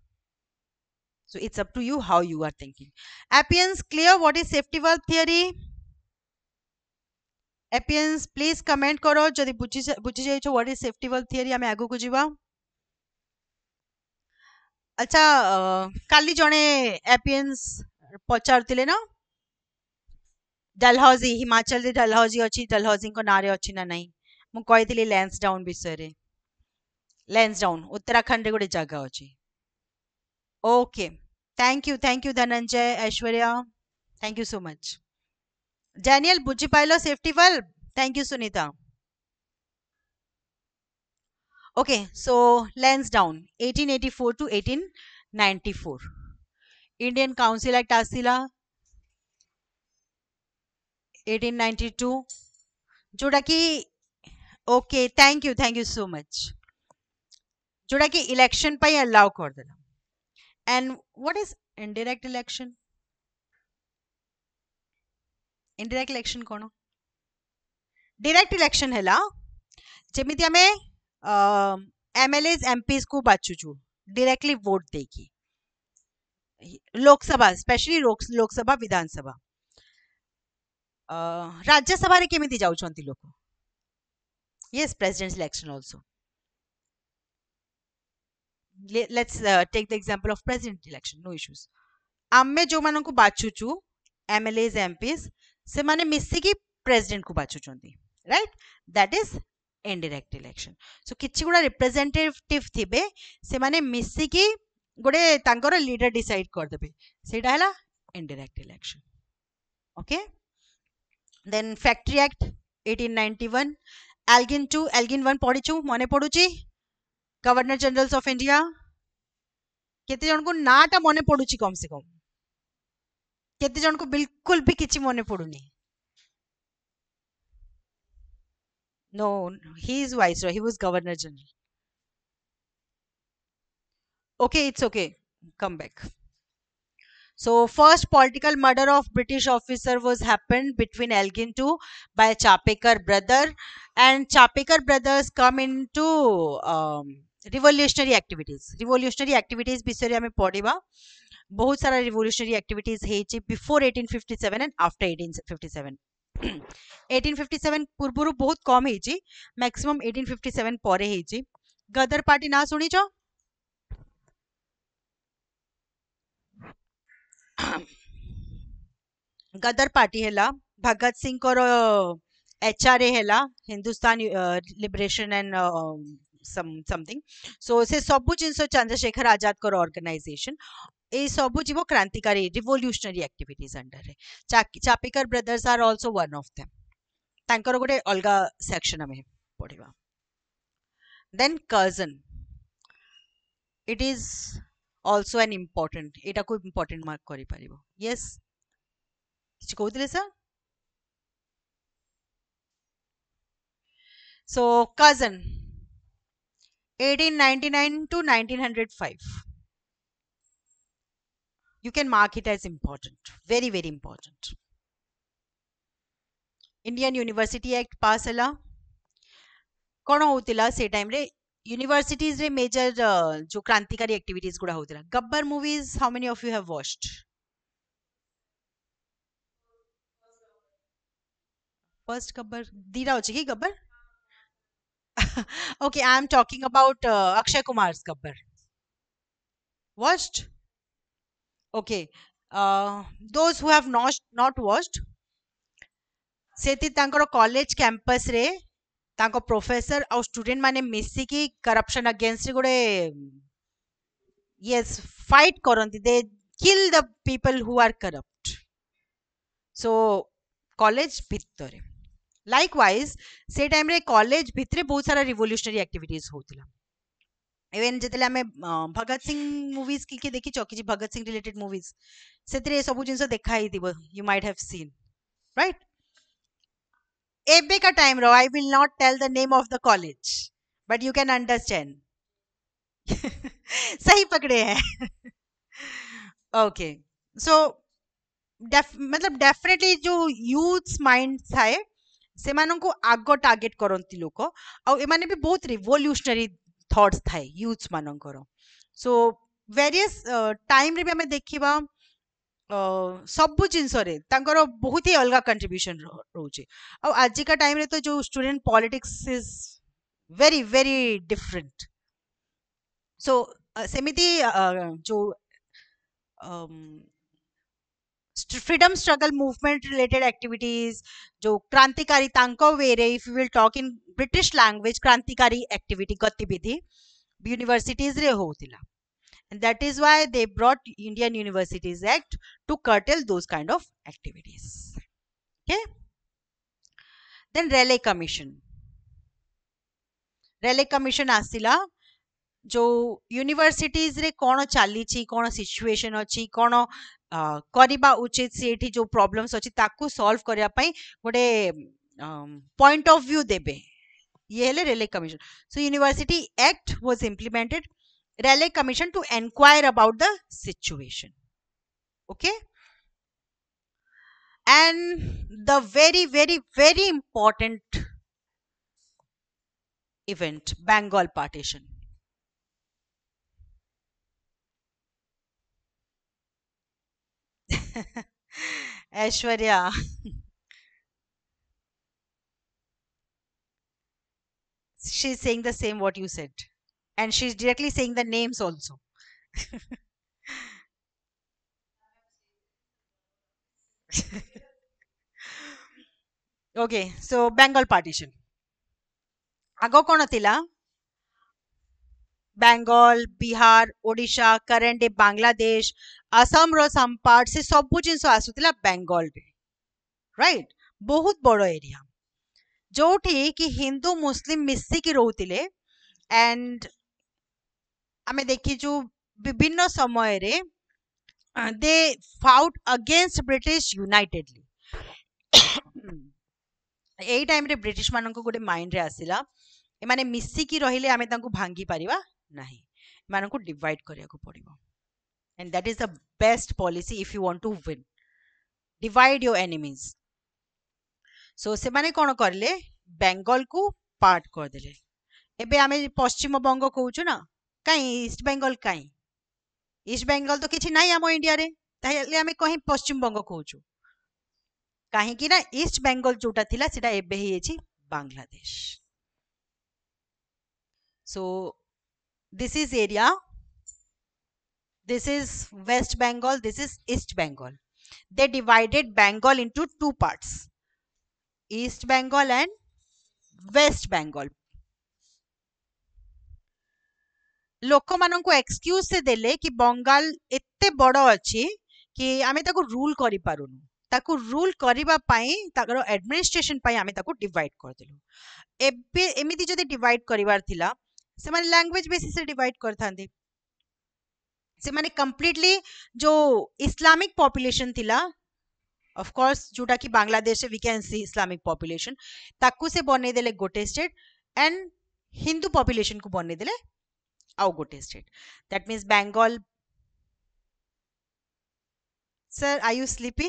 So it's up to you how you are thinking. Appians, clear what is safety valve theory? Appians, please comment करो जदि बुझी जाइछो what is safety valve theory, आमे आगु को जीवा। अच्छा, काली जणे एपियंस पचारतिले ना डलहौजी, हिमाचल रे डलहौजी अछि, डलहौजी को नारे अछि ना नहीं, मु कहितली लैंसडाउन विषय रे। लैंसडाउन उत्तराखंड रे गोटे जगह अछि। Okay, thank you Dhananjay, Aishwarya, thank you so much. Daniel बुझी पाइलो safety valve? Thank you Sunita. Okay, so Lansdowne 1884 to 1894 Indian council act आसिला 1892, जोड़ा कि okay thank you so much, जोड़ा कि इलेक्शन पे अलाउ कर देला। And what is indirect election? Indirect election कोन? डायरेक्ट इलेक्शन हैला जेमिति हमें एमएलएस एमपीस को बाचुचु डायरेक्टली वोट देकी, लोकसभा स्पेशली लोकसभा विधानसभा, राज्यसभा रे केमिति जाउछंती लोक? Yes, president election also. Let's take the example of president election, no issues. आमे जो मानन को बाचुचु एमएलएस एमपीस से माने मिसी की प्रेसिडेंट को बाचुचंती, right? That is indirect election. So किछि गुडा रिप्रेजेंटेटिव थिबे से माने मिसी की गोटे तांकर लीडर डिसाइड कर देबे, सेटा हला indirect election. Okay, then factory act 1891, Elgin 2 Elgin 1 पढिछु, मने पडुची? गवर्नर जनरल्स ऑफ इंडिया केते जन को नाटा मने पडुची? कम से कम केते जन को बिल्कुल भी किछि मने पडुनी? No, he is viceroy, he was governor general. Okay, it's okay, come back. So first political murder of British officer was happened between Elgin II by Chapekar brother, and Chapekar brothers come into revolutionary activities. Revolutionary activities ବିଷୟରେ ଆମେ ପଢିବା. ବହୁତ ସାରା revolutionary activities ହେଇଛି before 1857 and after 1857. 1857 ପୂର୍ବରୁ ବହୁତ କମ ହେଇଛି, maximum 1857 ପରେ ହେଇଛି. ଗଦର ପାର୍ଟି ନା ଶୁଣିଛ? गदर पार्टी है भगत सिंह को एचआरए है हिंदुस्तान लिबरेशन एंड समथिंग. सो से सब जिनस चंद्रशेखर आजाद को ऑर्गेनाइजेशन ये सब जीव क्रांतिकारी रिवोल्यूशनरी एक्टिविटीज अंडर है. Chapekar brothers are also one of them. तांकर गोटे अलग सेक्शन हमें पढ़िबा. Then cousin, it is also an important, एटा को इम्पोर्टेंट मार्क करि परिबो. यस किछ कहउतिले sir. So cousin 1899 to 1905, you can mark it as important, very very important. Indian University Act pass hela. कौन होतिला से टाइम रे यूनिवर्सिटीज रे मेजर जो क्रांतिकारी एक्टिविटीज गुड़ा होतिला. Gabbar movies, how many of you have watched? First Gabbar दीरा होची की Gabbar? Okay, I am talking about Akshay Kumar's Gabbar. Watched? Okay. Those who have not watched, सेति तांकर कॉलेज कैंपस रे तांको प्रोफेसर और स्टूडेंट माने मिसिकी करप्शन अगेंस्ट गोटे yes fight करंती. they kill the people who are corrupt. so college भितरे लाइकवाइज से टाइम रे कॉलेज भितरे बहुत सारा रिवोल्यूशनरी एक्टिविटीज होतिला. इवन जेतले आमे भगत सिंह मूवीज की देखि चकी भगत सिंह रिलेटेड मूवीज सेतरे सब जिंस देखाई दिबो. You might have seen, right? एबे का टाइम रो I will not tell the name of the college but you can understand. सही पकड़े हैं. ओके. सो मतलब डेफिनेटली जो यूथ्स माइंड थाए से मानन को आगो टारगेट करंती लोक आ एमाने भी बहुत रिवोल्यूशनरी थॉट्स थाए यूथ्स मानन करो. सो वेरियस टाइम रे भी हमें देखिबा सब जिनस रे तांकर बहुत ही अलग कंट्रीब्यूशन रोचे. आ आज का टाइम रे तो जो student politics is very very different. So सेमिति जो freedom struggle movement related activities जो क्रांतिकारी तांको वेरे, if you will talk in British language, क्रांतिकारी एक्टिविटी गतिविधि यूनिवर्सिटीज रे होतिला. and that is why they brought Indian Universities Act to curtail those kind of activities. Okay. Then Raleigh Commission. Raleigh Commission आसिला जो universities रे कोन चाली छी, कोन situation अछि, कोन करिबा उचित सेठी जो प्रॉब्लम्स अछि ताकू सॉल्व करिया पई गोटे पॉइंट ऑफ व्यू देबे. ये हेले Raleigh Commission. So University Act was implemented. Raleigh Commission to inquire about the situation. Okay. And the very very very important event, Bengal partition. Aishwarya. She's saying the same what you said. And she's directly saying the names also. Okay, so Bengal partition. आगो कौन थिला? Bengal, Bihar, Odisha, current day Bangladesh, Assam रो some part से सब जिनस आसुतिला बेंगल रे, right? बहुत बड़ area जोठी कि हिंदू मुस्लिम मिसिकी रहउतिले. And आमे देखिचु विभिन्न समय रे दे फाउट अगेंस्ट ब्रिटिश यूनाइटेडली. एई टाइम रे ब्रिटिश मानन को गोटे माइंड रे आसिला ए माने मिसिकी रहिले आमे तांको भांगी परिबा नाही, मानन को डिवाइड करिया को पड़िबो. and that is the best policy if you want to win. Divide your enemies. So ସେମାନେ କଣ କରିଲେ, ବେଙ୍ଗଲ କୁ ପାର୍ଟ କରିଦେଲେ. ଏବେ ଆମେ ପଶ୍ଚିମ ବଙ୍ଗ କହୁଛୁ ନା, କାଇଁ ଇଷ୍ଟ ବେଙ୍ଗଲ, କାଇଁ ଇଷ୍ଟ ବେଙ୍ଗଲ ତ କିଛି ନାହିଁ ଆମ ଇଣ୍ଡିଆରେ, ତାହେଲେ ଆମେ କहीं ପଶ୍ଚିମ ବଙ୍ଗ କହୁଛୁ, କାହିଁକି ନା ଇଷ୍ଟ ବେଙ୍ଗଲ ଯୋଉଟା ଥିଲା ସେଟା ଏବେ ହେଇଯାଇଛି Bangladesh. So this is area, this is West Bengal, this is East Bengal. They divided Bengal into two parts, East Bengal and West Bengal. ଲୋକମାନଙ୍କୁ ଏକ୍ସକ୍ୟୁଜ ସେ ଦେଲେ କି ବଙ୍ଗାଲ ଏତେ ବଡ ଅଛି କି ଆମେ ତାକୁ ରୁଲ କରିପାରୁନୁ, ତାକୁ ରୁଲ କରିବା ପାଇଁ ତାଙ୍କର ଆଡମିନିଷ୍ଟ୍ରେସନ ପାଇଁ ଆମେ ତାକୁ ଡିଭାଇଡ କରିଦେଲୁ. ଏବେ ଏମିତି ଯଦି ଡିଭାଇଡ କରିବାର ଥିଲା ସେମାନେ ଲାଙ୍ଗୁଏଜ ବେସିସରେ ଡିଭାଇଡ କରିଥାନ୍ତି. ସେମାନେ କମ୍ପ୍ଲିଟଲି जो इस्लामिक पॉपुलेशन थिला, ऑफ कोर्स जोटा कि Bangladesh we can see Islamic population, ताकू से बने देले गोटे स्टेट एंड हिंदू पॉपुलेशन को बने देले आउ गोटे state. That means Bengal. Sir are you sleepy?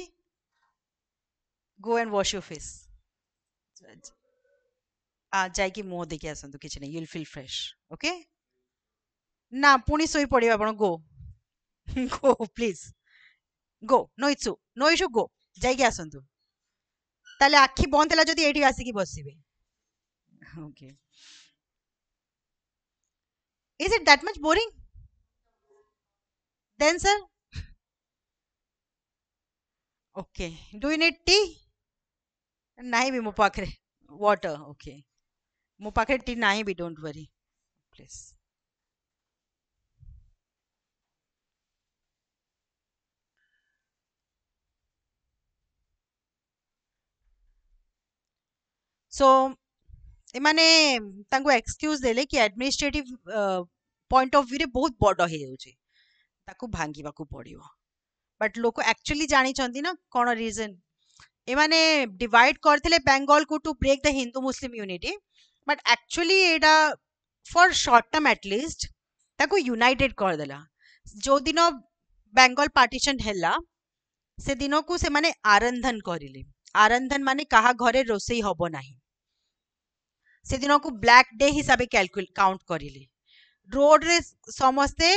Go and wash your face. जाइकी मुह देखि आसंतु, किछ नै, you will feel fresh. Okay ना पुणी सोई पड़िबा आपण. Go go please go, no issue, no issue, go जाइकी आसंतु. ताले आखि बंद होला जदी एठी आसी की बसिबे. Okay, is it that much boring then sir? Okay, do you need tea? nahi bhi mo pakhre water. Okay, mo pakhre tea nahi bhi, don't worry please. so एमाने तांको एक्सक्यूज देले कि एडमिनिस्ट्रेटिव पॉइंट ऑफ व्यू रे बहुत बड़ हे जाउची, ताकू भांगीबा को पड़िबो. बट लोक एक्चुअली जानी चंदी ना कोन रीजन. एमाने डिवाइड करथिले बेंगल को to break the Hindu Muslim unity, but actually एटा फॉर शॉर्ट टर्म एटलीस्ट ताकू यूनाइटेड कर देला. जो दिन बेंगल पार्टीशन हैला से दिन को से माने आरंधन करिले. आरंधन माने कहा घरे रोसई हबो नाही, से दिन को ब्लैक डे हिसाब काउंट करिले. रोड रे समस्ते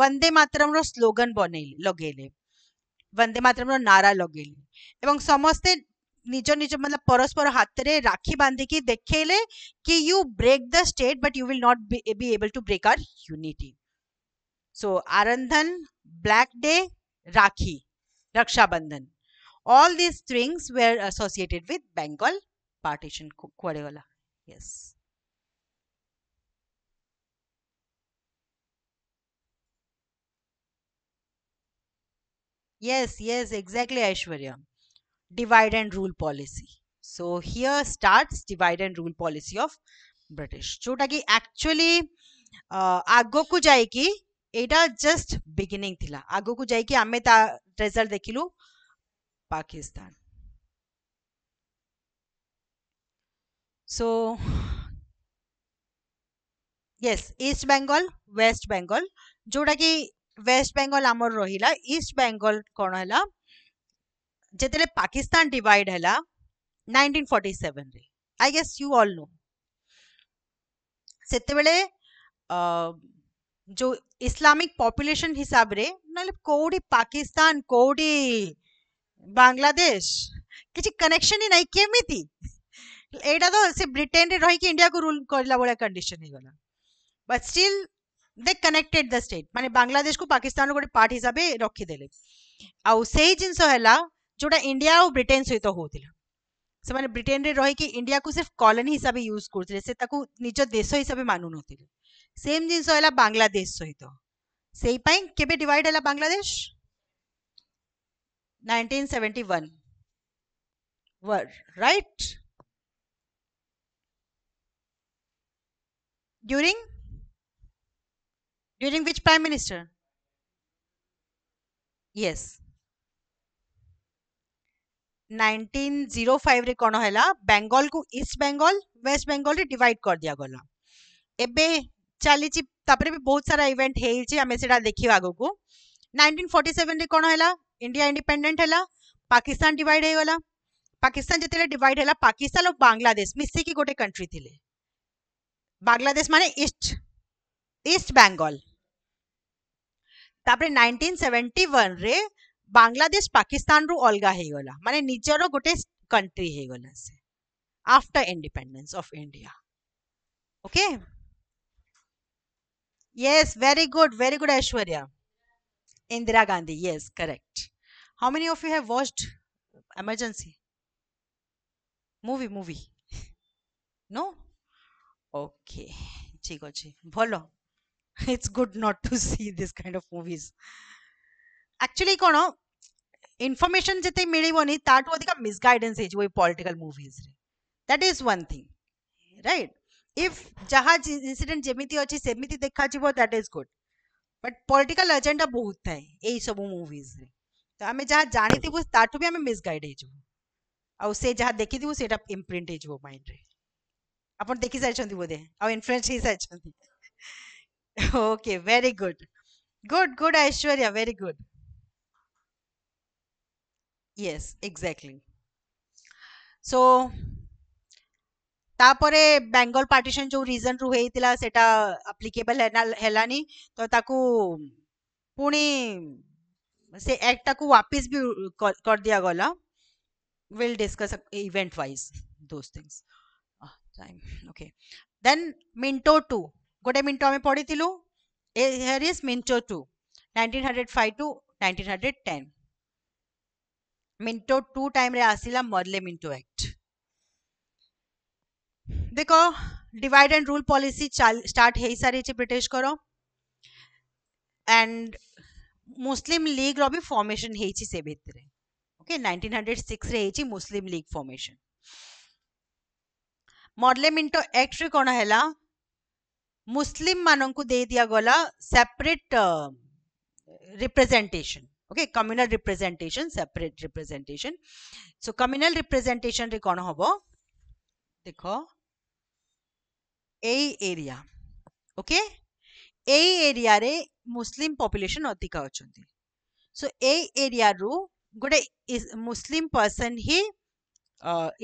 वंदे मातरम रो स्लोगन बनेले, लगेले वंदे मातरम रो नारा लगेले, एवं समस्ते निज निज मतलब परस्पर हाथ रे राखी बांधी की देखेले कि you break the state but you will not be able to break our unity. So Arandhan, black day, Rakhi, Raksha Bandhan, all these things were associated with Bengal partition. कुआडे गला? Yes. Yes, yes, exactly, Aishwarya. Divide and rule policy. So here starts divide and rule policy of British. जोटा कि actually आगो को जाए कि एटा just beginning थिला. आगो को जाए कि आमे ता result देखिलु Pakistan. So yes, East Bengal, West Bengal, जोटा कि वेस्ट बेंगल आमर रहिला. ईस्ट बेंगल कोन हला जेतेले पाकिस्तान डिवाइड हला 1947 रे. I guess you all know सेते बेले जो इस्लामिक पॉपुलेशन हिसाब रे नले कोडी पाकिस्तान कोडी बांग्लादेश किछि कनेक्शन ही नहीं. केमिति एटा तो से ब्रिटेन रे रही कि इंडिया को रूल करला बडा कंडीशन हे गला, but still they connected the state. माने बांग्लादेश को पाकिस्तान गोटे पार्ट हिसाब से रखीदेले. आउ से जिनस है जोटा इंडिया और ब्रिटेन सहित होतिला. से माने ब्रिटेन रे रही कि इंडिया को सिर्फ कॉलोनी हिसाब यूज करथिले, से ताकू निज देश हिसाब मानु नथिले. सेम जिनस है बांग्लादेश सहित. सेई पई केबे डिवाइड है बांग्लादेश? 1971 वर right. During which prime minister? Yes, 1905 रे कोन हैला बेंगल को ईस्ट बेंगल वेस्ट बेंगल रे डिवाइड कर दिया गला. एबे चली तापरे भी बहुत सारा इवेंट हेइछि, हमें सेटा देखियो आगो को. 1947 रे कोन हैला इंडिया इंडिपेंडेंट हैला पाकिस्तान डिवाइड हे गला पाकिस्तान जेतेले डिवाइड हैला पाकिस्तान और बांग्लादेश मिसी की गोटे कंट्री थिले बांग्लादेश माने ईस्ट ईस्ट बेंगल तापरे 1971 रे बांग्लादेश पाकिस्तान रु अलगा हे गला माने निजरो गोटे कंट्री हे गला से after independence of India okay yes very good Aishwarya Indira Gandhi yes correct how many of you have watched emergency movie no okay ठीक अछि भलो it's good not to see this kind of movies actually cone information जते मिलिबोनी ताटू अधिका misguidance हे जो political movies रे that is one thing right if जहा incident जेमिति अछि सेमिति देखा जिवो that is good but political agenda बहुत थाए एई सब मूवीज रे तो आमे जहा जानि थिबु ताटू भी आमे मिसगाइड हे जिवो आ से जहा देखि थिबु सेटा इम्प्रिंट हे जिवो माइंड रे अपन देखि साइ छथि बोधे आ इन्फ्लुएंस हे साइ छथि okay very good Aishwarya very good yes exactly so तापरे बेंगल पार्टीशन जो रीजन रु हेतिला सेटा एप्लीकेबल हेलानी तो ताकू पुणी से एक्ट को वापस भी कर दिया गला will discuss event wise those things time okay then Minto 2 गोटे मिंटो में पढ़ी थिलु here is Minto 2 1905 to 1910 Minto 2 time रे आसिला मर्ले मिंटो एक्ट देखो divide and rule policy start हे सारी ब्रिटिश करो एंड मुस्लिम लीग रो भी फॉर्मेशन हेची से भितरे ओके 1906 रे हेची Muslim League formation Morley Minto act रे कोन हैला मुस्लिम मानन को दे दिया गला separate representation okay communal representation separate representation so communal representation रे कोन हबो देखो ए एरिया ओके ए एरिया रे मुस्लिम पॉपुलेशन अधिका अछंती सो ए एरिया रु गोटे मुस्लिम पर्सन ही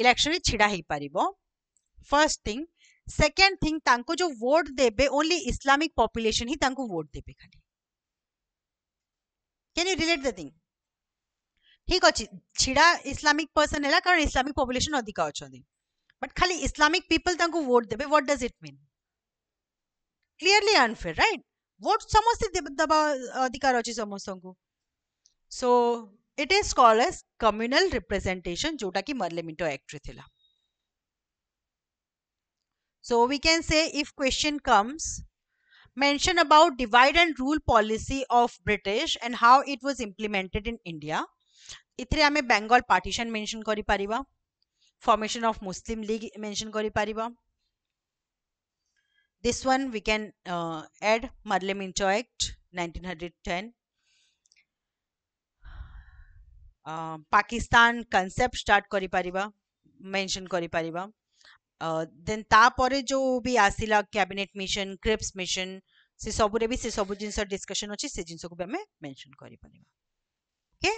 इलेक्शन छिड़ा ही पारिबो फर्स्ट थिंग सेकंड थिंग तांको जो वोट देबे ओनली इस्लामिक पॉपुलेशन ही तांको वोट देबे खाली can you relate the thing ठीक अछि छिड़ा इस्लामिक पर्सन हैला कारण इस्लामिक पॉपुलेशन अधिका अछंती बट खाली इस्लामिक पीपल तांको वोट देबे what does it mean clearly unfair right vote समस्त दबा अधिकार अछि समस्त को so it is called as communal representation जोटा कि मर्ले मिंटो एक्ट रे थिला so we can say if question comes mention about divide and rule policy of British and how it was implemented in India इथरे हमें Bengal partition mention करि परिबा formation of Muslim League mention kari pariba this one we can add Marle Minto Act 1910 Pakistan concept start kari pariba mention kari pariba then ta pore jo भी आसिला cabinet mission Cripps mission से सब रे भी से सब जिंस discussion अछि से जिंस को भी हमें मेंशन करि परिबा ओके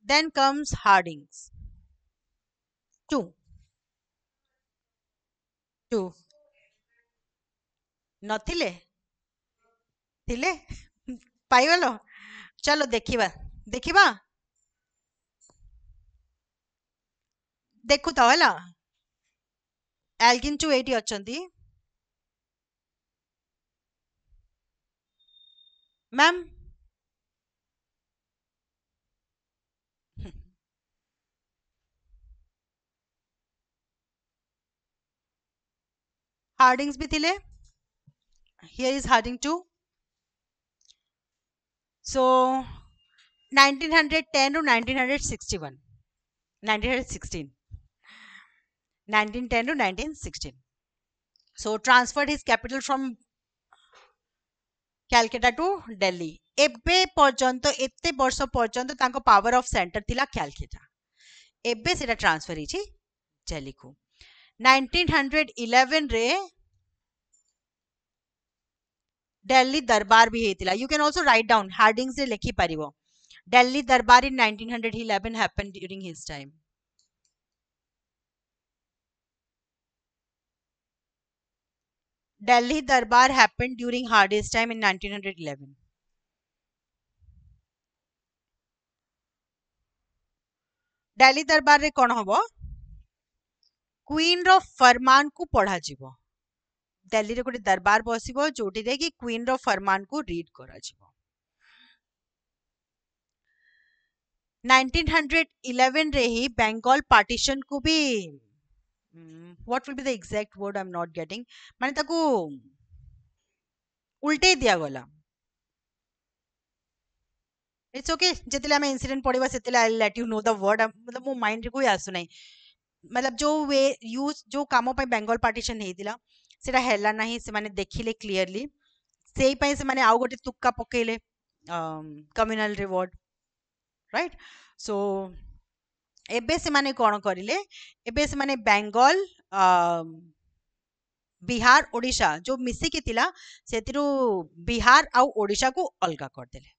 then comes Hardings 2 नथिले थिले पाइगलो चलो देखिबा देखु तो हला एल्गिन 280 अछंती मैम हार्डिंग्स भी थिले here is Harding 2 so 1910 to 1916 1910 to 1916 so transferred his capital from Calcutta to Delhi एबे पर्यंत एते वर्ष पर्यंत तांको पावर ऑफ सेंटर थिला कैलकाटा एबे सेटा ट्रांसफर हिची दिल्ली को 1911 रे दिल्ली दरबार भी हेतिला. You can also write down headings रे लिखि परिबो. Delhi Darbar in 1911 happened during his time. Delhi Darbar happened during Hardy's time in 1911. Delhi Darbar रे कोन हबो? क्वीन रो फरमान को पढ़ा जीवो. दिल्ली रे गोटे दरबार बसिबो जोटी रे कि क्वीन रो फरमान को रीड करा जीवो. 1911 रे ही बंगाल पार्टीशन को भी what will be the exact word I'm not getting, माने ताको उल्टे दिया गला. इट्स ओके जितले आम इंसिडेंट पढ़ा से I let you know the word. मतलब मो माइंड रे कोई आसु नहीं. मतलब जो वे यूज जो काम पे बेंगल पार्टीशन हेतिला सेटा हैला नहीं से माने देखिले क्लियरली सेही पई से माने आउ गोटे तुक्का पकेले कम्युनल रिवॉर्ड राइट. सो एबे से माने कोन करिले एबे से माने बेंगल बिहार ओडिशा जो मिसी के तिला सेतिरु बिहार आउ ओडिशा को अलगा कर देले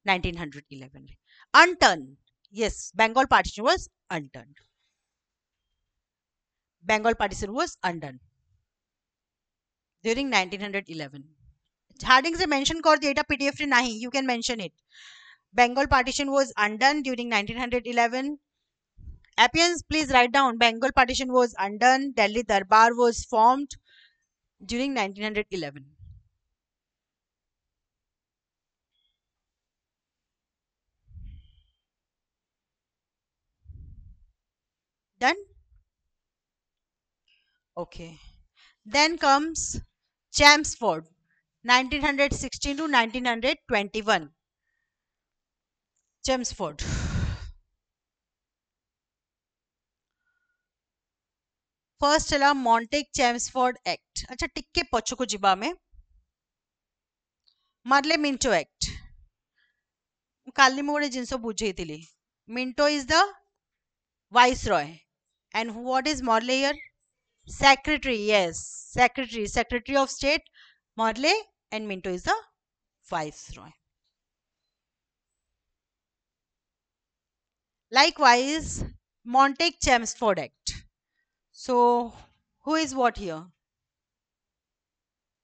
1911 रे. Unturned. Yes, Bengal partition was undone. Bengal partition was undone during 1911. Hardings रे mention कर दिया. एटा PDF रे नहीं. You can mention it. Bengal partition was undone during 1911. Appians, please write down. Bengal partition was undone. Delhi Darbar was formed during 1911. Done? Okay. Then comes Chelmsford, 1916 to 1921. Chelmsford. First चला मॉन्टेक Chelmsford act. अच्छा टिके पछको जिबा में Morley Minto act. काली मु गोटे जिंस बुझेइतिली. Minto is the viceroy and what is Morley here? Secretary. Yes, secretary of state. Morley and Minto is the viceroy. Likewise, Montague Chelmsford Act. So who is what here?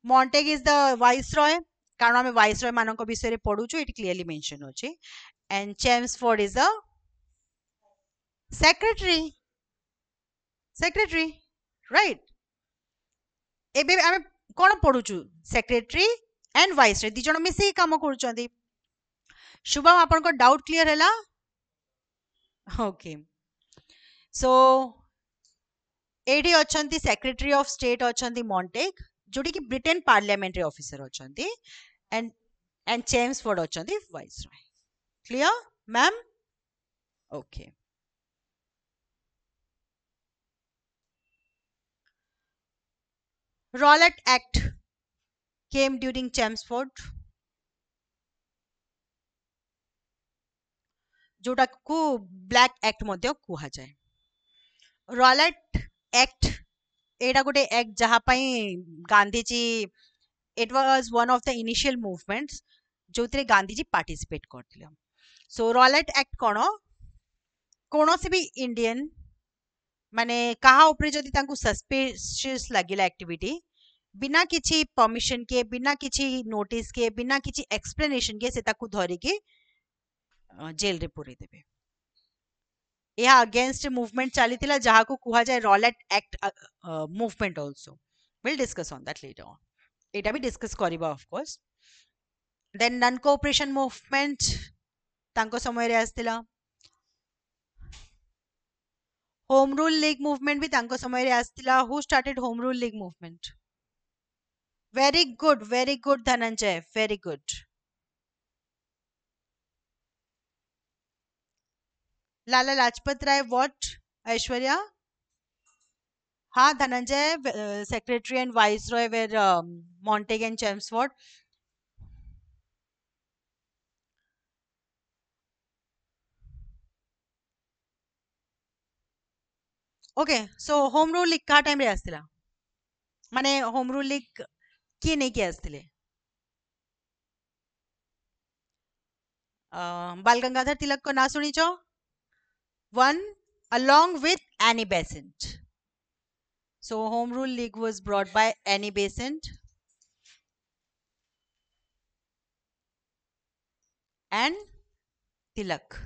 Montague is the viceroy. कारण आम viceroy मान विषय पढ़ुचु ये clearly mention होची. And Chelmsford is the secretary right. एबे आमे कोन पढ़ुचु सेक्रेटरी एंड वाइसरॉय दी जण मिसे काम करूचंदी. शुभम आपन को डाउट क्लियर हैला? ओके. सो एडी अछंती सेक्रेटरी ऑफ स्टेट अछंती मॉन्टेग जोडी कि ब्रिटेन पार्लियामेंट रे ऑफिसर अछंती एंड चेम्सफोर्ड अछंती viceroy. Clear ma'am? Okay. Rowlatt Act came during Chelmsford. जोटा को ब्लैक एक्ट मध्य कुहा जाए. रॉलेट एक्ट एटा गोटे एक्ट जहा पई Gandhiji it was one of the initial movements जोतरे गांधीजी पार्टिसिपेट करथिले. सो रॉलेट एक्ट कोन कोनोसी भी इंडियन माने कहा ऊपर जदि तांकु सस्पिशियस लागिला एक्टिविटी बिना किछि परमिशन के बिना किछि नोटिस के बिना किछि एक्सप्लेनेशन के से ताकु धरि के जेल रे पुरे देबे. यह अगेंस्ट मूवमेंट चलीथिला जहा को कुहा जाय Rowlatt act movement also. Will discuss on that later on. एटा भी डिस्कस करबा of course. Then non cooperation movement तांको समय रे आस्तिला. होम रूल लीग मूवमेंट भी तांको समय रे आस्तिला. Who started home rule league movement? Very good Dhananjay, very good. Lala Lajpat Rai what? Aishwarya? हाँ Dhananjay secretary and viceroy were Montagu and Chelmsford. Okay. So home rule league का टाइम रे आस्तिला माने होम रूल लीग किए नहीं किए आस्तिले? बाल गंगाधर तिलक को ना सुनी छो one along with Annie Besant. So Home Rule League was brought by Annie Besant and Tilak.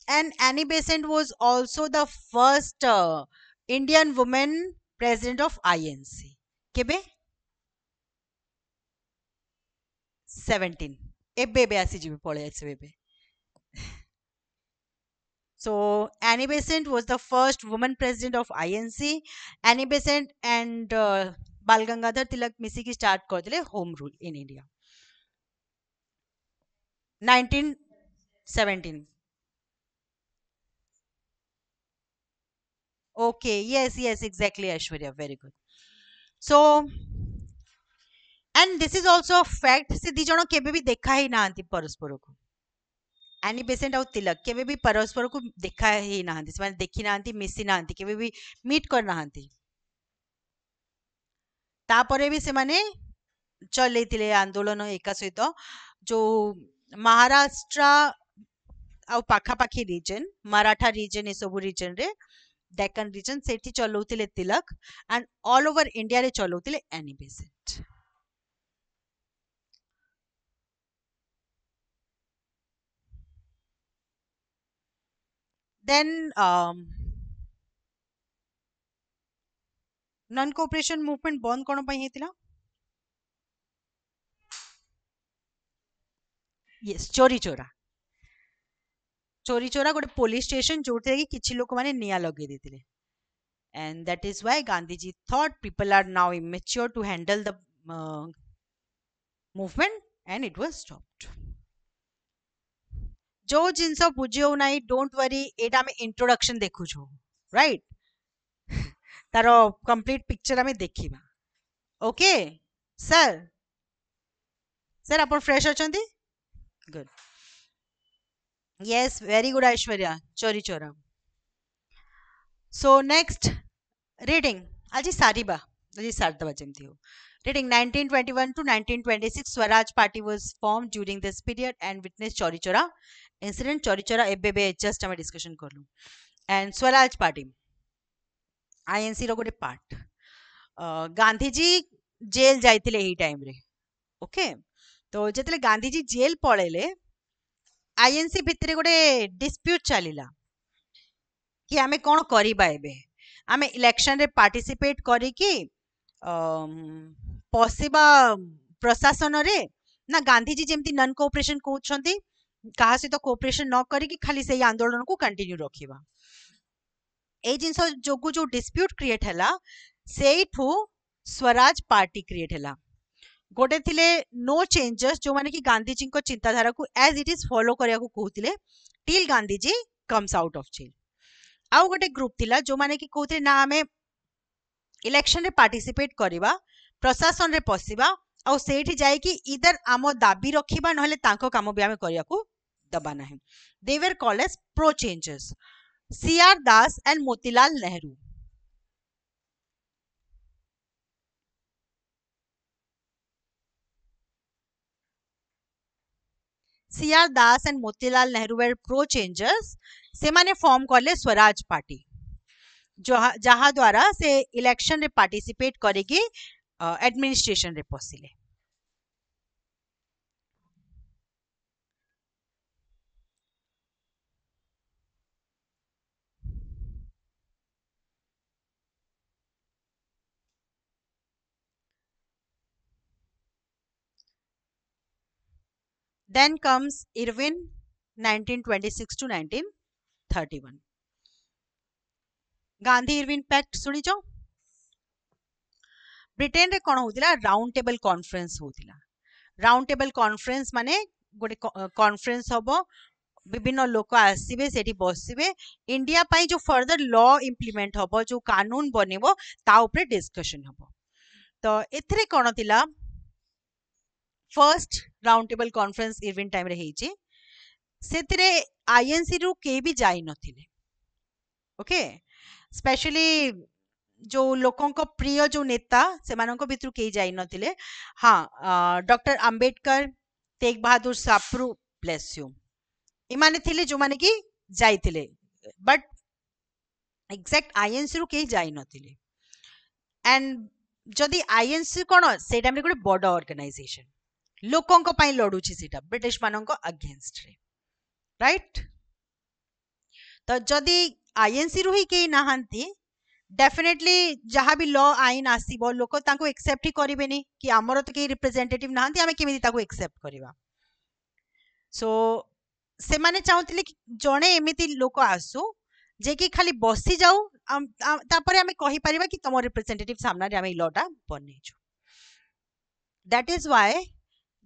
And Annie Besant was also the first Indian woman president of INC. Kebe? 17. Ebbe be asijibe pole asibebe. So Annie Besant was the first woman president of INC. Annie Besant and Bal Gangadhar Tilak misiki start kardile home rule in India. 1917. Okay, yes, exactly, Aishwarya. Very good. So, and this is also a fact. Se di jano kebe bhi dekha hi nahanti parasparo ko. Annie Besant ଆଉ ତିଲକ କେବେ ବି ପରସ୍ପରକୁ ଦେଖା ହି ନାହାନ୍ତି, ସେମାନେ ଦେଖି ନାହାନ୍ତି, ମିଶି ନାହାନ୍ତି, କେବେ ବି ମିଟ୍ କରିନାହାନ୍ତି। ତାପରେ ବି ସେମାନେ ଚଲେଇଥିଲେ ଆନ୍ଦୋଳନ ଏକା ସହିତ ଯୋଉ ମହାରାଷ୍ଟ୍ର ଆଉ ପାଖାପାଖି ରିଜନ ମରାଠା ରିଜନ ଏସବୁ ରିଜନରେ ଡେକାନ ରିଜନ ସେଠି ଚଲଉଥିଲେ ତିଲକ ଆଣ୍ଡ ଅଲ ଓଭର ଇଣ୍ଡିଆରେ ଚଲଉଥିଲେ ଆନି ବେସେଣ୍ଟ। ଦେନ୍ ନନ୍ କୋଅପରେସନ ମୁଭମେଣ୍ଟ ବନ୍ଦ କଣ ପାଇଁ ହେଇଥିଲା? ୟେସ୍, ଚୋରି ଚୋରା ଗୋଟେ ପୋଲିସ ଷ୍ଟେସନ ଯୋଉଥିରେ କି କିଛି ଲୋକମାନେ ନିଆଁ ଲଗେଇ ଦେଇଥିଲେ। And that is why Gandhiji thought people are now immature to handle the movement and it was stopped. जो जिनस बुझियो नाही डोंट वरी, एटा में इंट्रोडक्शन देखुछु राइट, तारो कंप्लीट पिक्चर हमें देखिबा। ओके सर, सर अपन फ्रेश अछंती? Good, yes, very good Aishwarya, Chauri Chaura. So next reading आज सारिबा, आज सारदबा जेमती हो। Reading 1921 to 1926, Swaraj Party was formed during this period and witnessed Chauri Chora incident. Chauri Chora ebbe just ame discussion करलु। And Swaraj Party INC रो गोटे part. Gandhi ji jail जाइतिले एही time रे। Okay, तो जेतले Gandhi ji jail पळेले INC भितरे गोटे डिस्प्यूट चलिला कि आमे कोन करिबा एबे, आमे इलेक्शन रे पार्टिसिपेट करिकि पसिबा प्रशासन रे ना गांधीजी जेमती नन कोऑपरेशन कहउछंती कहा सहित कोऑपरेशन न करिकि खाली से आंदोलन को कंटिन्यू रखिबा। ए जिंस जोगु जो डिस्प्यूट क्रिएट हला सेठू स्वराज पार्टी क्रिएट हला। गोटे थिले नो चेंजेस जो माने कि गांधीजी को चिंताधारा को एज इट इज फॉलो करिया को कहउतिले till Gandhiji comes out of jail. आउ गोटे ग्रुप थिला जो माने कि कहउतिले ना हमें इलेक्शन रे पार्टिसिपेट करिबा, प्रशासन रे पसिबा आ सेठी जाय कि इधर आमो दाबी रखिबा नहले तांको काम भी आमे करिया को दबा नाही। They were called as pro changers. CR Das and Motilal Nehru. CR Das and Motilal Nehru were pro changers. से माने फॉर्म करले स्वराज पार्टी जहा द्वारा से इलेक्शन रे पार्टिसिपेट करेगी एडमिनिस्ट्रेशन रे पसिले। Then comes Irwin 1926 to 1931। Gandhi Irwin pact सुनी छो? ब्रिटेन रे कोन होतिला राउंड टेबल कॉन्फ्रेंस होतिला। राउंड टेबल कॉन्फ्रेंस माने गोटे कॉन्फ्रेंस हबो, विभिन्न लोक आसीबे सेठी बसिबे, इंडिया पई जो फर्दर लॉ इंप्लीमेंट हबो, जो कानून बनेबो ता ऊपर डिस्कशन हबो। तो एथरे कोन थिला first round table conference Irwin time रे हेची। सेतिरे INC रु के भी जाई नथिले। ओके, स्पेशली जो लोकों को प्रिय जो नेता से भितर कई जाई नथिले हाँ doctor Ambedkar Tej Bahadur Sapru bless you इमाने थिले जो माने कि जाइथिले बट एग्जैक्ट आईएनसी रु कई जाई नथिले एंड जदि आईएनसी कोन से टाइम रे गोटे बड़ ऑर्गेनाइजेशन लोकों को पई लडुची सेटा ब्रिटिश मानको अगेंस्ट रे राइट तो जदि आईएनसी रु ही कई नाहंती डेफिनेटली जहाँ भी लॉ आईन आसीबो लोक तांको एक्सेप्ट ही करिवेनी कि हमर तो कई रिप्रेजेंटेटिव नाहंती आमे केमिति ताको एक्सेप्ट करबा सो से माने चाहूतिले कि जणे एमिति लोक आसु जे कि खाली बसी जाऊ तापरे आमे कहि परिबा कि तमो रिप्रेजेंटेटिव सामना रे आमे लॉ टा बनेछु that is why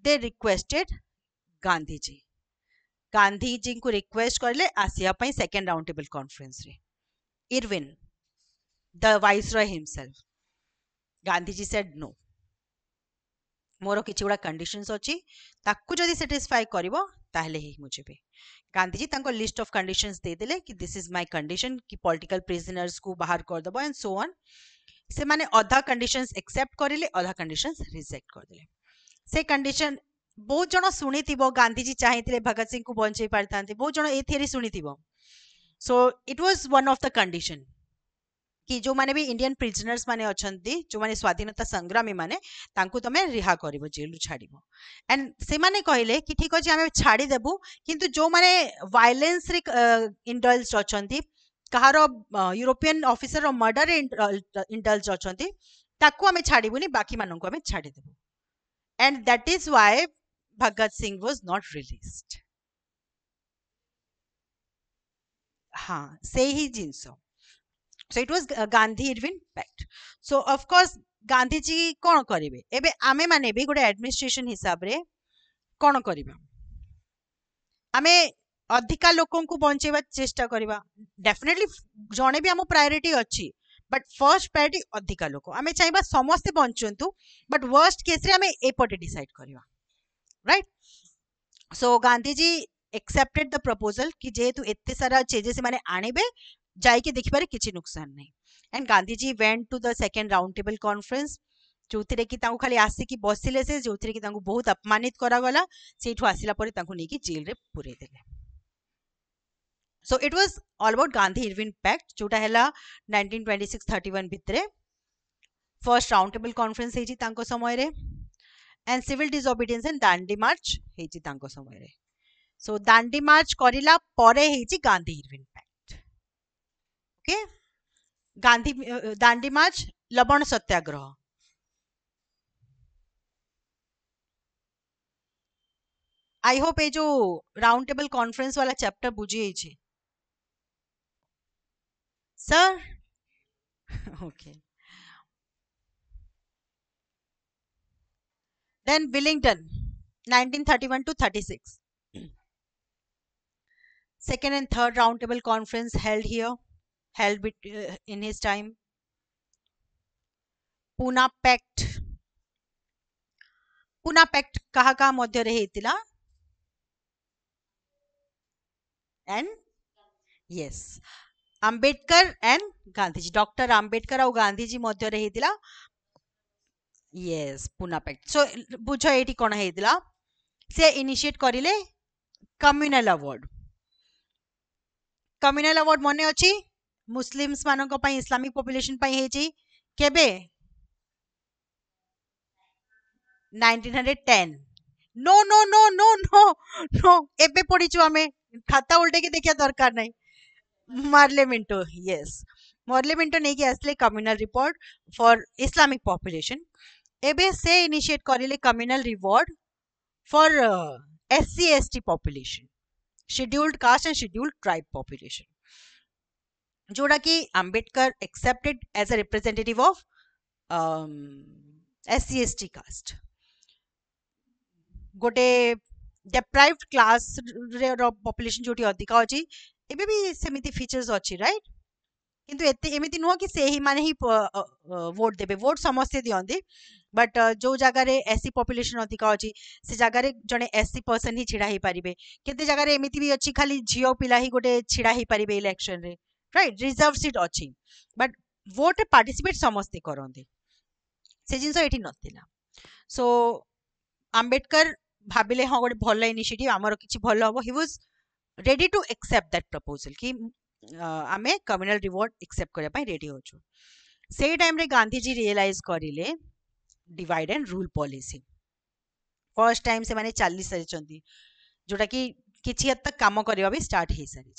they requested Gandhi ji को रिक्वेस्ट करले आसिया पई सेकंड राउंड टेबल कॉन्फ्रेंस रे Irwin the viceroy himself Gandhiji said no more किछि गुडा कंडीशंस अछि ताकू जदी सैटिस्फाई करबो ताहले ही मुझे भी गांधीजी तांको लिस्ट ऑफ कंडीशंस दे देले कि दिस इज माय कंडीशन कि पॉलिटिकल प्रिजनर्स को बाहर कर दबो एंड सो ऑन से माने आधा कंडीशंस एक्सेप्ट करिले आधा कंडीशंस रिजेक्ट कर देले से कंडीशन बहुत जण सुनिथिबो गांधीजी चाहिथिले भगत सिंह को बंचै पारथांते बहुत जण ए थियरी सुनिथिबो so it was one of the condition कि जो माने भी इंडियन प्रिजनर्स माने अछंती जो माने स्वाधीनता संग्रामी माने तांकु तमे रिहा करिवो जेलु छाडिवो एंड से माने कहले कि ठीक अछि हमें छाडी देबु किंतु जो माने वायलेंस रे इंडल्ज अछंती कहारो यूरोपियन ऑफिसर रो मर्डर रे इंडल्ज अछंती ताकु हमें छाडिबुनी बाकी माननको हमें छाडी देबु and that is why Bhagat Singh was not released हां से ही जिंसो so it was Gandhi Irwin pact so of course Gandhi ji कोन करिवे एबे आमे माने भी गोटे एडमिनिस्ट्रेशन हिसाब रे कोन करिबा आमे अधिका लोकों को बंचेबा चेष्टा करिबा डेफिनेटली जणे भी हम प्रायोरिटी अछि बट फर्स्ट प्रायोरिटी अधिका लोक आमे चाहबा समस्त बंचंतु बट वर्स्ट केस रे आमे एपटे डिसाइड करिबा right so Gandhi ji accepted the proposal कि जेहेतु एते सारा चेंजेस माने आनिबे जाइके देखिबारे किछि नुकसान नहीं and Gandhi ji went to the second round table conference जोथिरे कि तांको खाली आसी कि बसिले से जोथिरे कि तांको बहुत अपमानित करा गला सेठु आसिला परे तांको नेकी जेल रे पुरे देले so it was all about Gandhi Irwin pact जोटा हैला 1926-31 भितरे फर्स्ट राउंड टेबल कॉन्फ्रेंस हेजी तांको समय रे and civil disobedience and Dandi march हेजी तांको समय रे सो दांडी मार्च करिला परे हेजी Gandhi Irwin okay Gandhi Dandi march Lavan Satyagraha I hope ए जो राउंड टेबल कॉन्फ्रेंस वाला चैप्टर बुझी छे sir okay then Willingdon 1931 to 36 second and third round table conference held here held in his time Pune pact कहा कहा मध्य रे हेतिला and yes Ambedkar and Gandhiji doctor Ambedkar और गांधीजी मध्य रे हेतिला यस पुना पैक्ट सो बुझ एटी कोन हेतिला से इनिशिएट करिले कम्युनल अवार्ड मने अछि मुस्लिम्स मानक पई इस्लामिक पॉपुलेशन पई हेची केबे 1910 no no no no no no एबे पढिचु हमें खाता उल्टे के देखिया दरकार नै Morley Minto yes Morley Minto नै कि असले communal report for Islamic population एबे से इनिशिएट करिले communal reward for SC ST population scheduled caste and scheduled tribe population जोड़ा कि Ambedkar accepted as a representative of SC ST caste गोटे डेप्राइव्ड क्लास रे पॉपुलेशन जोटी अधिक अछि एबे भी सेमिति फीचर्स अछि राइट किंतु एते एमिति नुह कि से ही माने ही वोट देबे वोट समस्त दियंती बट जो जगह रे एससी पॉपुलेशन अधिक अछि से जगह रे जने एससी पर्सन ही छिड़ा ही परिबे केते जगह रे एमिति भी अछि खाली झियो पिला ही गोटे छिड़ा ही परिबे इलेक्शन रे राइट रिजर्व सीट अछि बट vote participate समस्ते करते से जिनस ये नथिला सो आंबेडकर भाविले हाँ गोटे भल इनिशिएटिव आमर किछि भल हबो he was ready to accept that proposal कि आमे कम्युनल रिवॉर्ड एक्सेप्ट करबा पई रेडी होछु से टाइम रे गांधी जी रियलाइज करिले divide and rule policy first time से माने 40 सारी जोटा कि किछि हद तक काम करबा भी स्टार्ट हे सारी